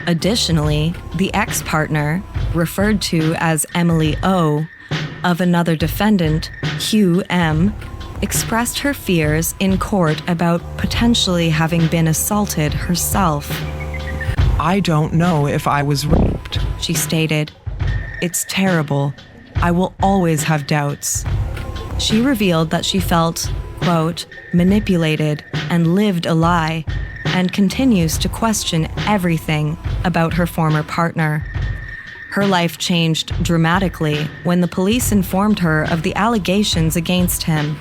Additionally, the ex-partner, referred to as Emily O, of another defendant, Hugh M, expressed her fears in court about potentially having been assaulted herself. I don't know if I was raped, she stated. It's terrible. I will always have doubts. She revealed that she felt, quote, manipulated and lived a lie, and continues to question everything about her former partner. Her life changed dramatically when the police informed her of the allegations against him.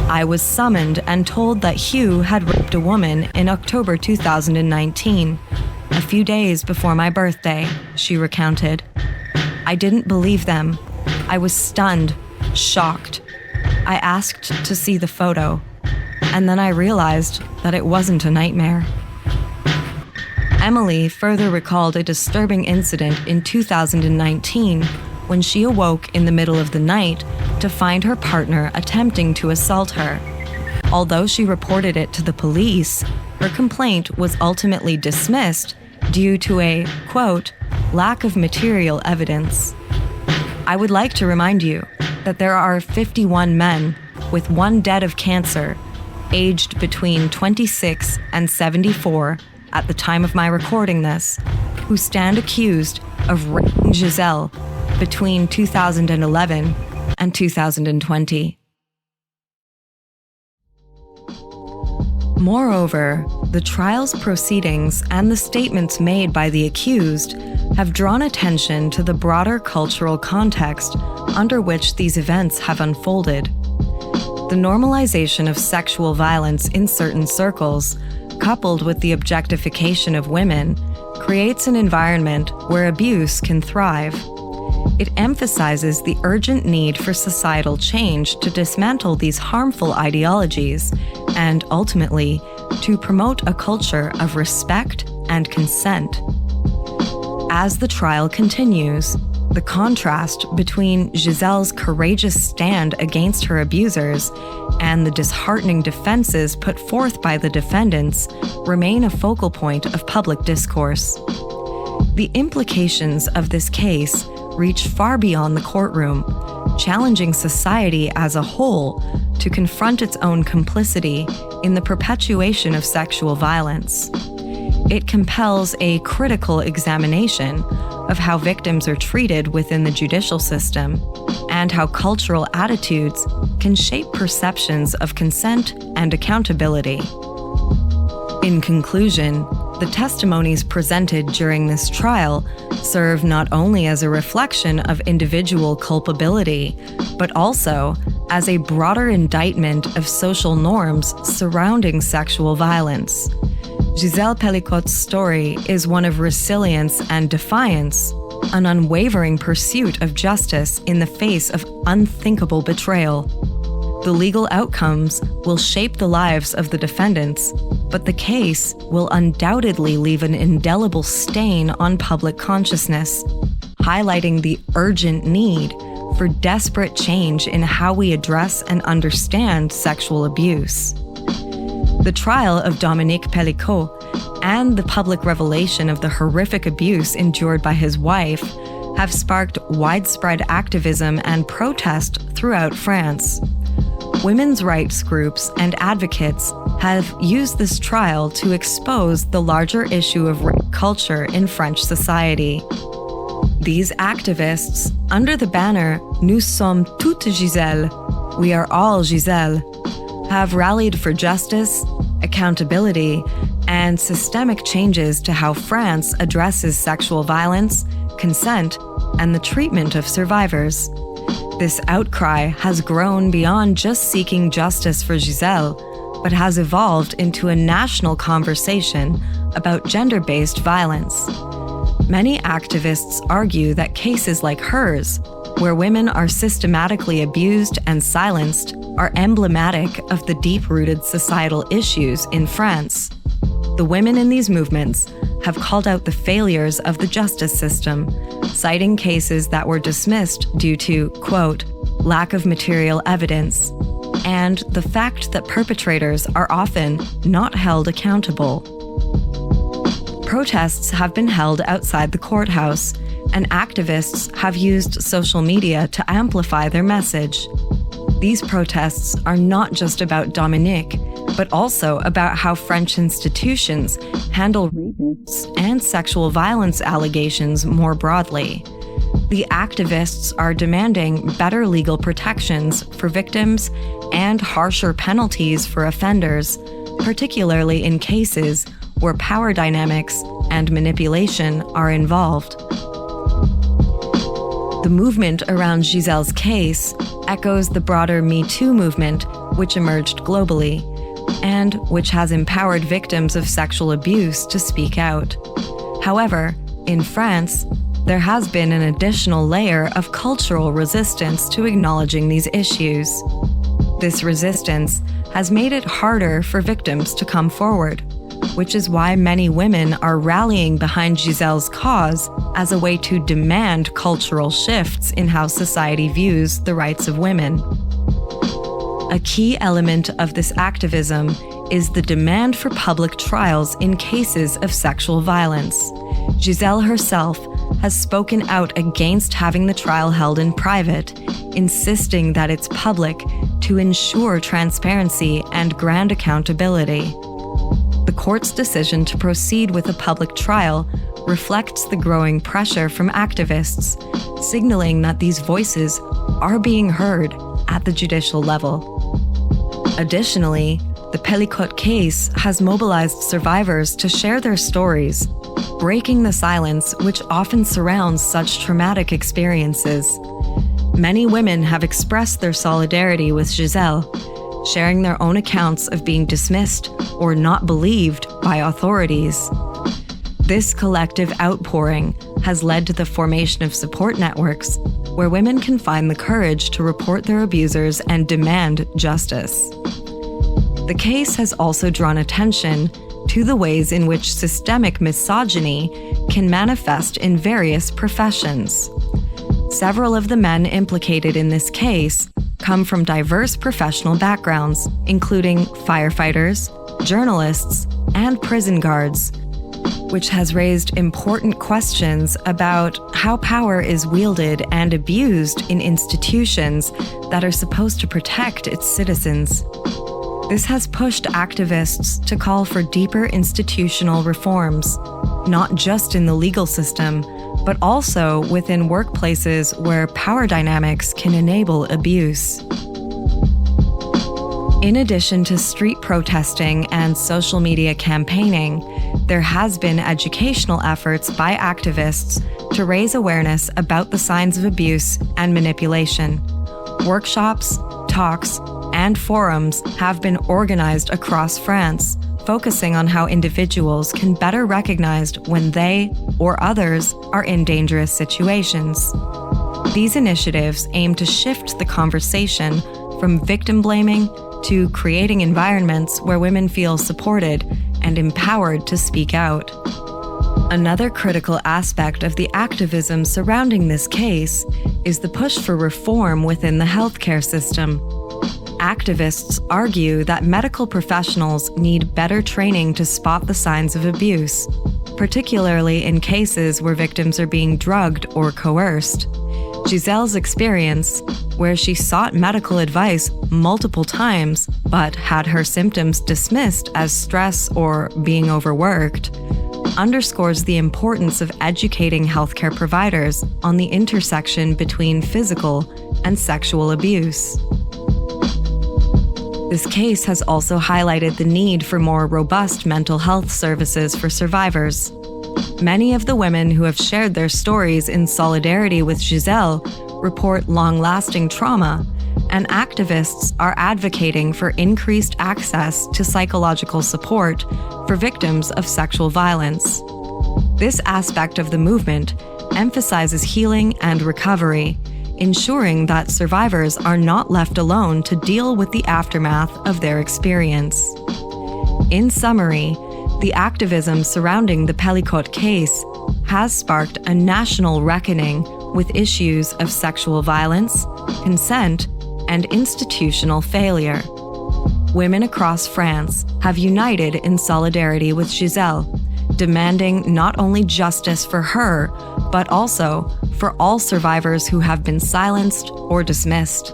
I was summoned and told that Hugh had raped a woman in October 2019, a few days before my birthday, she recounted. I didn't believe them. I was stunned, shocked. I asked to see the photo, and then I realized that it wasn't a nightmare. Emily further recalled a disturbing incident in 2019 when she awoke in the middle of the night to find her partner attempting to assault her. Although she reported it to the police, her complaint was ultimately dismissed due to a, quote, lack of material evidence. I would like to remind you that there are 51 men, with one dead of cancer, aged between 26 and 74 at the time of my recording this, who stand accused of raping Gisele between 2011 and 2020. Moreover, the trial's proceedings and the statements made by the accused have drawn attention to the broader cultural context under which these events have unfolded. The normalization of sexual violence in certain circles, coupled with the objectification of women, creates an environment where abuse can thrive. It emphasizes the urgent need for societal change to dismantle these harmful ideologies and, ultimately, to promote a culture of respect and consent. As the trial continues, the contrast between Gisele's courageous stand against her abusers and the disheartening defenses put forth by the defendants remain a focal point of public discourse. The implications of this case reach far beyond the courtroom, challenging society as a whole to confront its own complicity in the perpetuation of sexual violence. It compels a critical examination of how victims are treated within the judicial system and how cultural attitudes can shape perceptions of consent and accountability. In conclusion, the testimonies presented during this trial serve not only as a reflection of individual culpability, but also as a broader indictment of social norms surrounding sexual violence. Gisele Pelicot's story is one of resilience and defiance, an unwavering pursuit of justice in the face of unthinkable betrayal. The legal outcomes will shape the lives of the defendants, but the case will undoubtedly leave an indelible stain on public consciousness, highlighting the urgent need for desperate change in how we address and understand sexual abuse. The trial of Dominique Pelicot and the public revelation of the horrific abuse endured by his wife have sparked widespread activism and protest throughout France. Women's rights groups and advocates have used this trial to expose the larger issue of rape culture in French society. These activists, under the banner Nous Sommes Toutes Gisele, we are all Gisele, have rallied for justice, accountability, and systemic changes to how France addresses sexual violence, consent, and the treatment of survivors. This outcry has grown beyond just seeking justice for Gisele, but has evolved into a national conversation about gender-based violence. Many activists argue that cases like hers, where women are systematically abused and silenced, are emblematic of the deep-rooted societal issues in France. The women in these movements have called out the failures of the justice system citing cases that were dismissed due to, quote, lack of material evidence, and the fact that perpetrators are often not held accountable. Protests have been held outside the courthouse, and activists have used social media to amplify their message. These protests are not just about Dominique, but also about how French institutions handle rapists and sexual violence allegations more broadly. The activists are demanding better legal protections for victims and harsher penalties for offenders, particularly in cases where power dynamics and manipulation are involved. The movement around Gisele's case echoes the broader Me Too movement, which emerged globally, and which has empowered victims of sexual abuse to speak out. However, in France, there has been an additional layer of cultural resistance to acknowledging these issues. This resistance has made it harder for victims to come forward, which is why many women are rallying behind Gisele's cause as a way to demand cultural shifts in how society views the rights of women. A key element of this activism is the demand for public trials in cases of sexual violence. Gisele herself has spoken out against having the trial held in private, insisting that it's public to ensure transparency and grand accountability. The court's decision to proceed with a public trial reflects the growing pressure from activists, signaling that these voices are being heard at the judicial level. Additionally, the Pelicot case has mobilized survivors to share their stories, breaking the silence which often surrounds such traumatic experiences. Many women have expressed their solidarity with Gisele, sharing their own accounts of being dismissed or not believed by authorities. This collective outpouring has led to the formation of support networks where women can find the courage to report their abusers and demand justice. The case has also drawn attention to the ways in which systemic misogyny can manifest in various professions. Several of the men implicated in this case come from diverse professional backgrounds, including firefighters, journalists, and prison guards, which has raised important questions about how power is wielded and abused in institutions that are supposed to protect its citizens. This has pushed activists to call for deeper institutional reforms, not just in the legal system, but also within workplaces where power dynamics can enable abuse. In addition to street protesting and social media campaigning, there has been educational efforts by activists to raise awareness about the signs of abuse and manipulation. Workshops, talks, and forums have been organized across France, focusing on how individuals can better recognize when they or others are in dangerous situations. These initiatives aim to shift the conversation from victim blaming to creating environments where women feel supported and empowered to speak out. Another critical aspect of the activism surrounding this case is the push for reform within the healthcare system. Activists argue that medical professionals need better training to spot the signs of abuse, particularly in cases where victims are being drugged or coerced. Gisele's experience, where she sought medical advice multiple times but had her symptoms dismissed as stress or being overworked, underscores the importance of educating healthcare providers on the intersection between physical and sexual abuse. This case has also highlighted the need for more robust mental health services for survivors. Many of the women who have shared their stories in solidarity with Gisele report long-lasting trauma, and activists are advocating for increased access to psychological support for victims of sexual violence. This aspect of the movement emphasizes healing and recovery, ensuring that survivors are not left alone to deal with the aftermath of their experience. In summary, the activism surrounding the Pelicot case has sparked a national reckoning with issues of sexual violence, consent, and institutional failure. Women across France have united in solidarity with Gisele, demanding not only justice for her, but also for all survivors who have been silenced or dismissed.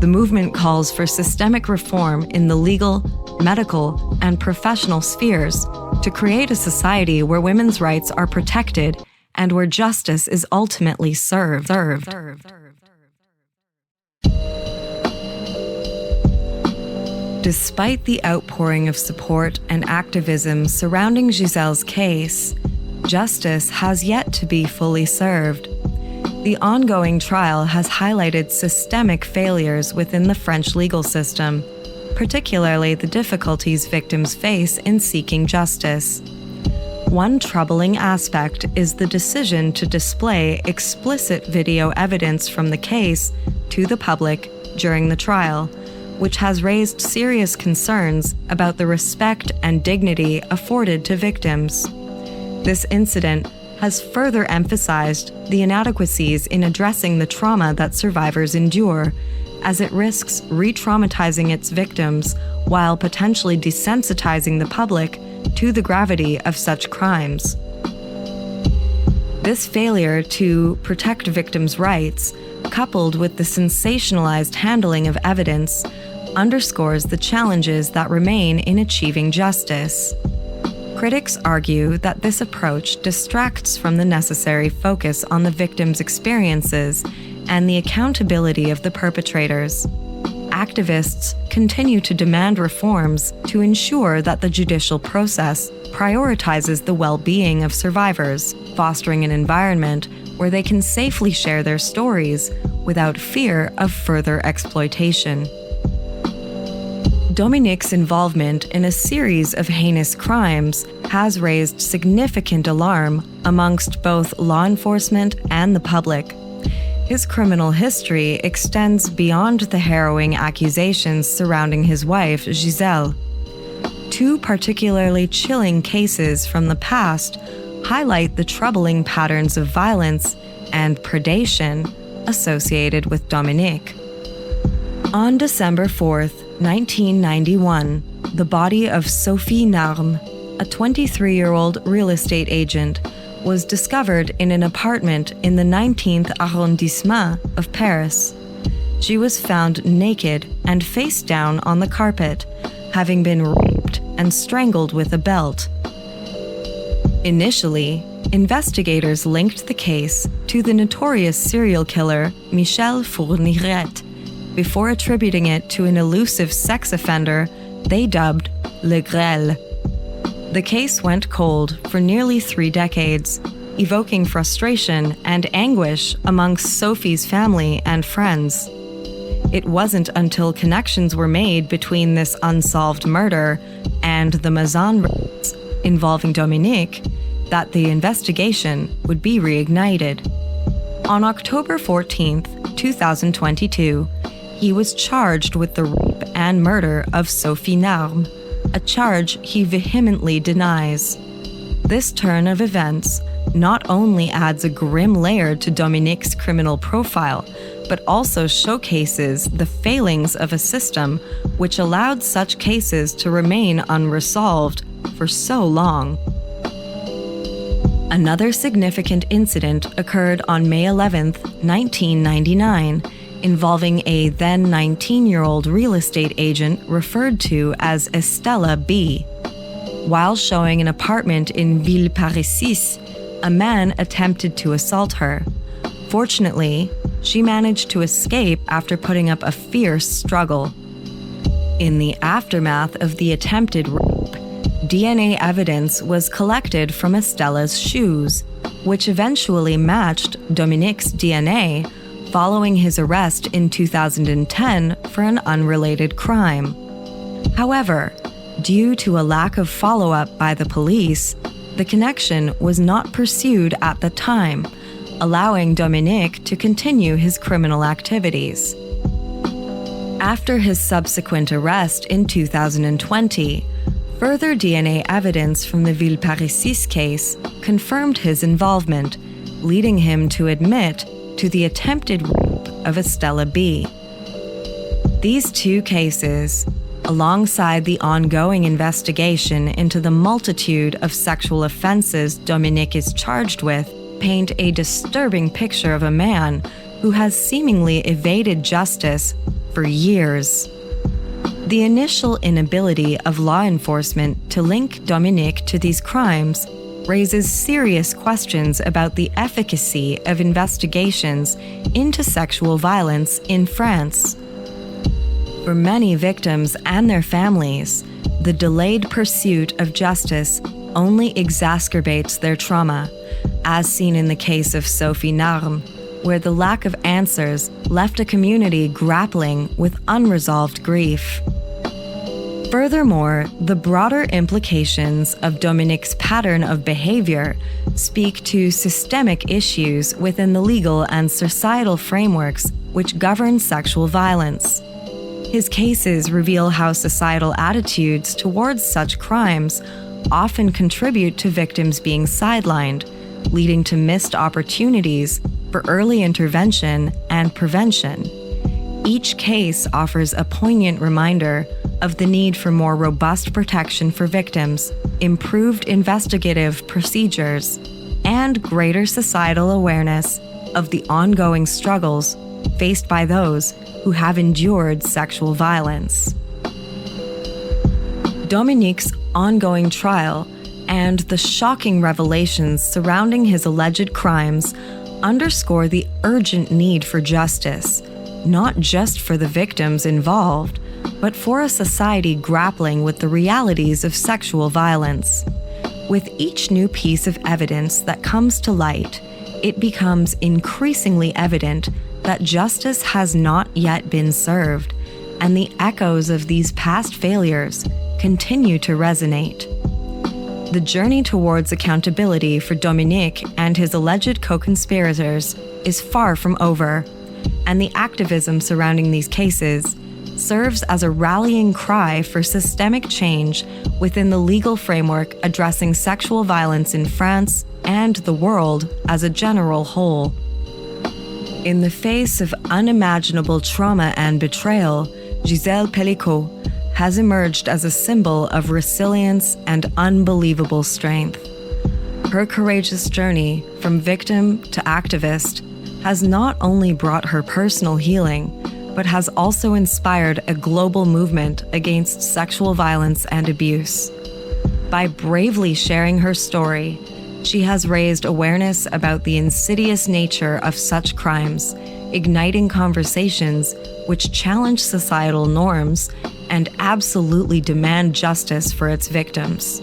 The movement calls for systemic reform in the legal, medical, and professional spheres to create a society where women's rights are protected and where justice is ultimately served. Despite the outpouring of support and activism surrounding Gisele's case, justice has yet to be fully served. The ongoing trial has highlighted systemic failures within the French legal system, particularly the difficulties victims face in seeking justice. One troubling aspect is the decision to display explicit video evidence from the case to the public during the trial, which has raised serious concerns about the respect and dignity afforded to victims. This incident has further emphasized the inadequacies in addressing the trauma that survivors endure, as it risks re-traumatizing its victims while potentially desensitizing the public to the gravity of such crimes. This failure to protect victims' rights, coupled with the sensationalized handling of evidence, underscores the challenges that remain in achieving justice. Critics argue that this approach distracts from the necessary focus on the victims' experiences and the accountability of the perpetrators. Activists continue to demand reforms to ensure that the judicial process prioritizes the well-being of survivors, fostering an environment where they can safely share their stories without fear of further exploitation. Dominique's involvement in a series of heinous crimes has raised significant alarm amongst both law enforcement and the public. His criminal history extends beyond the harrowing accusations surrounding his wife, Gisele. Two particularly chilling cases from the past highlight the troubling patterns of violence and predation associated with Dominique. On December 4th, 1991, the body of Sophie Narme, a 23-year-old real estate agent, was discovered in an apartment in the 19th arrondissement of Paris. She was found naked and face down on the carpet, having been raped and strangled with a belt. Initially, investigators linked the case to the notorious serial killer Michel Fourniret, before attributing it to an elusive sex offender they dubbed Le Grêle. The case went cold for nearly 3 decades, evoking frustration and anguish amongst Sophie's family and friends. It wasn't until connections were made between this unsolved murder and the Mazan raids involving Dominique that the investigation would be reignited. On October 14th, 2022, he was charged with the rape and murder of Sophie Narme, a charge he vehemently denies. This turn of events not only adds a grim layer to Dominique's criminal profile, but also showcases the failings of a system which allowed such cases to remain unresolved for so long. Another significant incident occurred on May 11th, 1999, involving a then 19-year-old real estate agent referred to as Estella B. While showing an apartment in Villeparisis, a man attempted to assault her. Fortunately, she managed to escape after putting up a fierce struggle. In the aftermath of the attempted rape, DNA evidence was collected from Estella's shoes, which eventually matched Dominique's DNA, following his arrest in 2010 for an unrelated crime. However, due to a lack of follow-up by the police, the connection was not pursued at the time, allowing Dominique to continue his criminal activities. After his subsequent arrest in 2020, Further DNA evidence from the Villeparisis case confirmed his involvement, leading him to admit to the attempted rape of Estella B. These two cases, alongside the ongoing investigation into the multitude of sexual offenses Dominique is charged with, paint a disturbing picture of a man who has seemingly evaded justice for years. The initial inability of law enforcement to link Dominique to these crimes raises serious questions about the efficacy of investigations into sexual violence in France. For many victims and their families, the delayed pursuit of justice only exacerbates their trauma, as seen in the case of Sophie Narme, where the lack of answers left a community grappling with unresolved grief. Furthermore, the broader implications of Dominique's pattern of behavior speak to systemic issues within the legal and societal frameworks which govern sexual violence. His cases reveal how societal attitudes towards such crimes often contribute to victims being sidelined, leading to missed opportunities for early intervention and prevention. Each case offers a poignant reminder of the need for more robust protection for victims, improved investigative procedures, and greater societal awareness of the ongoing struggles faced by those who have endured sexual violence. Dominique's ongoing trial and the shocking revelations surrounding his alleged crimes underscore the urgent need for justice, not just for the victims involved, but for a society grappling with the realities of sexual violence. With each new piece of evidence that comes to light, it becomes increasingly evident that justice has not yet been served, and the echoes of these past failures continue to resonate. The journey towards accountability for Dominique and his alleged co-conspirators is far from over, and the activism surrounding these cases serves as a rallying cry for systemic change within the legal framework addressing sexual violence in France and the world as a general whole. In the face of unimaginable trauma and betrayal, Gisele Pelicot has emerged as a symbol of resilience and unbelievable strength. Her courageous journey from victim to activist has not only brought her personal healing, but has also inspired a global movement against sexual violence and abuse. By bravely sharing her story, she has raised awareness about the insidious nature of such crimes, igniting conversations which challenge societal norms and absolutely demand justice for its victims.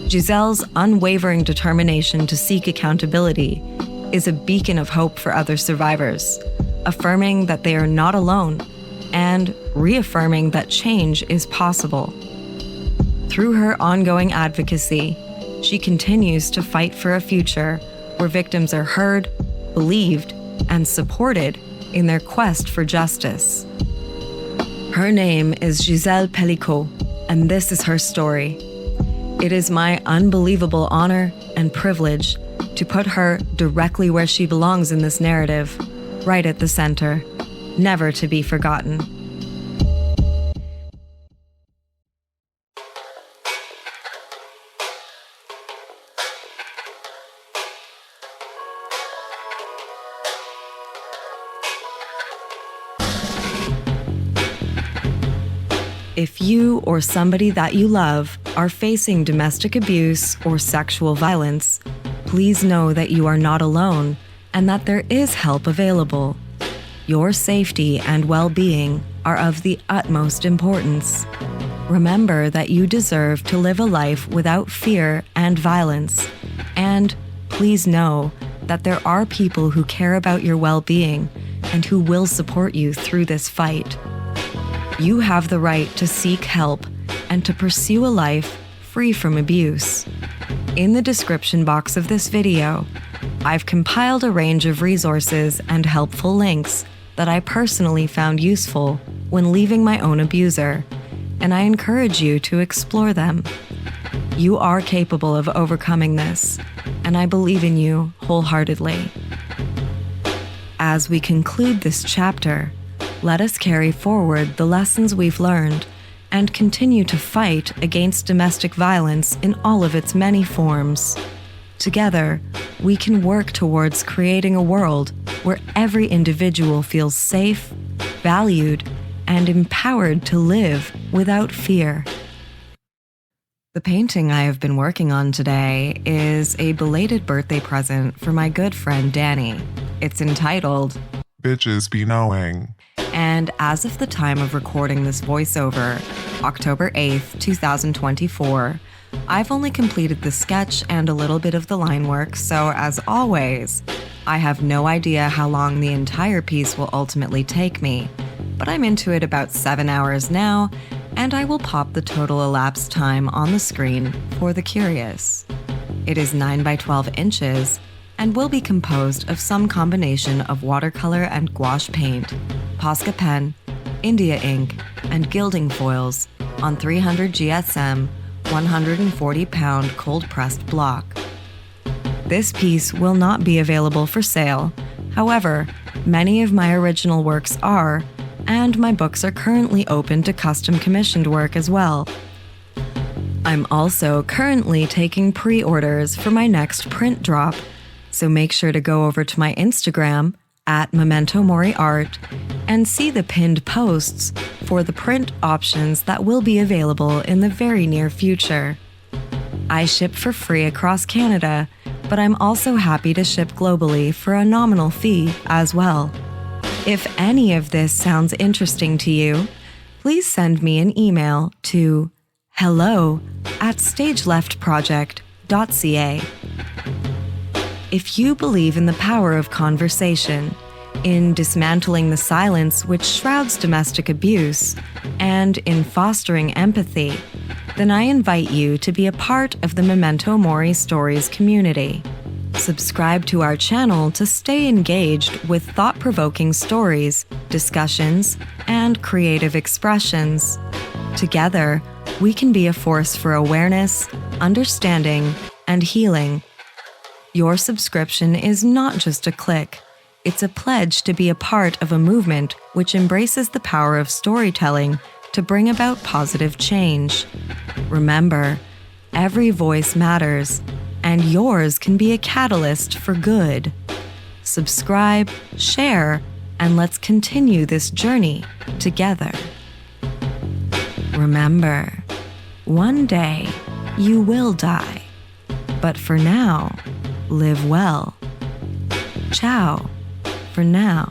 Gisele's unwavering determination to seek accountability is a beacon of hope for other survivors, affirming that they are not alone and reaffirming that change is possible. Through her ongoing advocacy, she continues to fight for a future where victims are heard, believed, and supported in their quest for justice. Her name is Gisele Pelicot, and this is her story. It is my unbelievable honor and privilege to put her directly where she belongs in this narrative, right at the center, never to be forgotten. If you or somebody that you love are facing domestic abuse or sexual violence, please know that you are not alone and that there is help available. Your safety and well-being are of the utmost importance. Remember that you deserve to live a life without fear and violence. And please know that there are people who care about your well-being and who will support you through this fight. You have the right to seek help and to pursue a life free from abuse. In the description box of this video, I've compiled a range of resources and helpful links that I personally found useful when leaving my own abuser, and I encourage you to explore them. You are capable of overcoming this, and I believe in you wholeheartedly. As we conclude this chapter, let us carry forward the lessons we've learned and continue to fight against domestic violence in all of its many forms. Together, we can work towards creating a world where every individual feels safe, valued, and empowered to live without fear. The painting I have been working on today is a belated birthday present for my good friend Danny. It's entitled Bitches Be Knowing. And as of the time of recording this voiceover, October 8th, 2024, I've only completed the sketch and a little bit of the line work, so as always, I have no idea how long the entire piece will ultimately take me, but I'm into it about 7 hours now, and I will pop the total elapsed time on the screen for the curious. It is 9 by 12 inches and will be composed of some combination of watercolor and gouache paint, Posca pen, India ink, and gilding foils on 300 GSM 140-pound cold-pressed block. This piece will not be available for sale. However, many of my original works are, and my books are currently open to custom commissioned work as well. I'm also currently taking pre-orders for my next print drop, so make sure to go over to my Instagram @MementoMoriArt and see the pinned posts for the print options that will be available in the very near future. I ship for free across Canada, but I'm also happy to ship globally for a nominal fee as well. If any of this sounds interesting to you, please send me an email to hello@stageleftproject.ca. If you believe in the power of conversation, in dismantling the silence which shrouds domestic abuse, and in fostering empathy, then I invite you to be a part of the Memento Mori Stories community. Subscribe to our channel to stay engaged with thought-provoking stories, discussions, and creative expressions. Together, we can be a force for awareness, understanding, and healing. Your subscription is not just a click. It's a pledge to be a part of a movement which embraces the power of storytelling to bring about positive change. Remember, every voice matters, and yours can be a catalyst for good. Subscribe, share, and let's continue this journey together. Remember, one day you will die, but for now, live well. Ciao for now.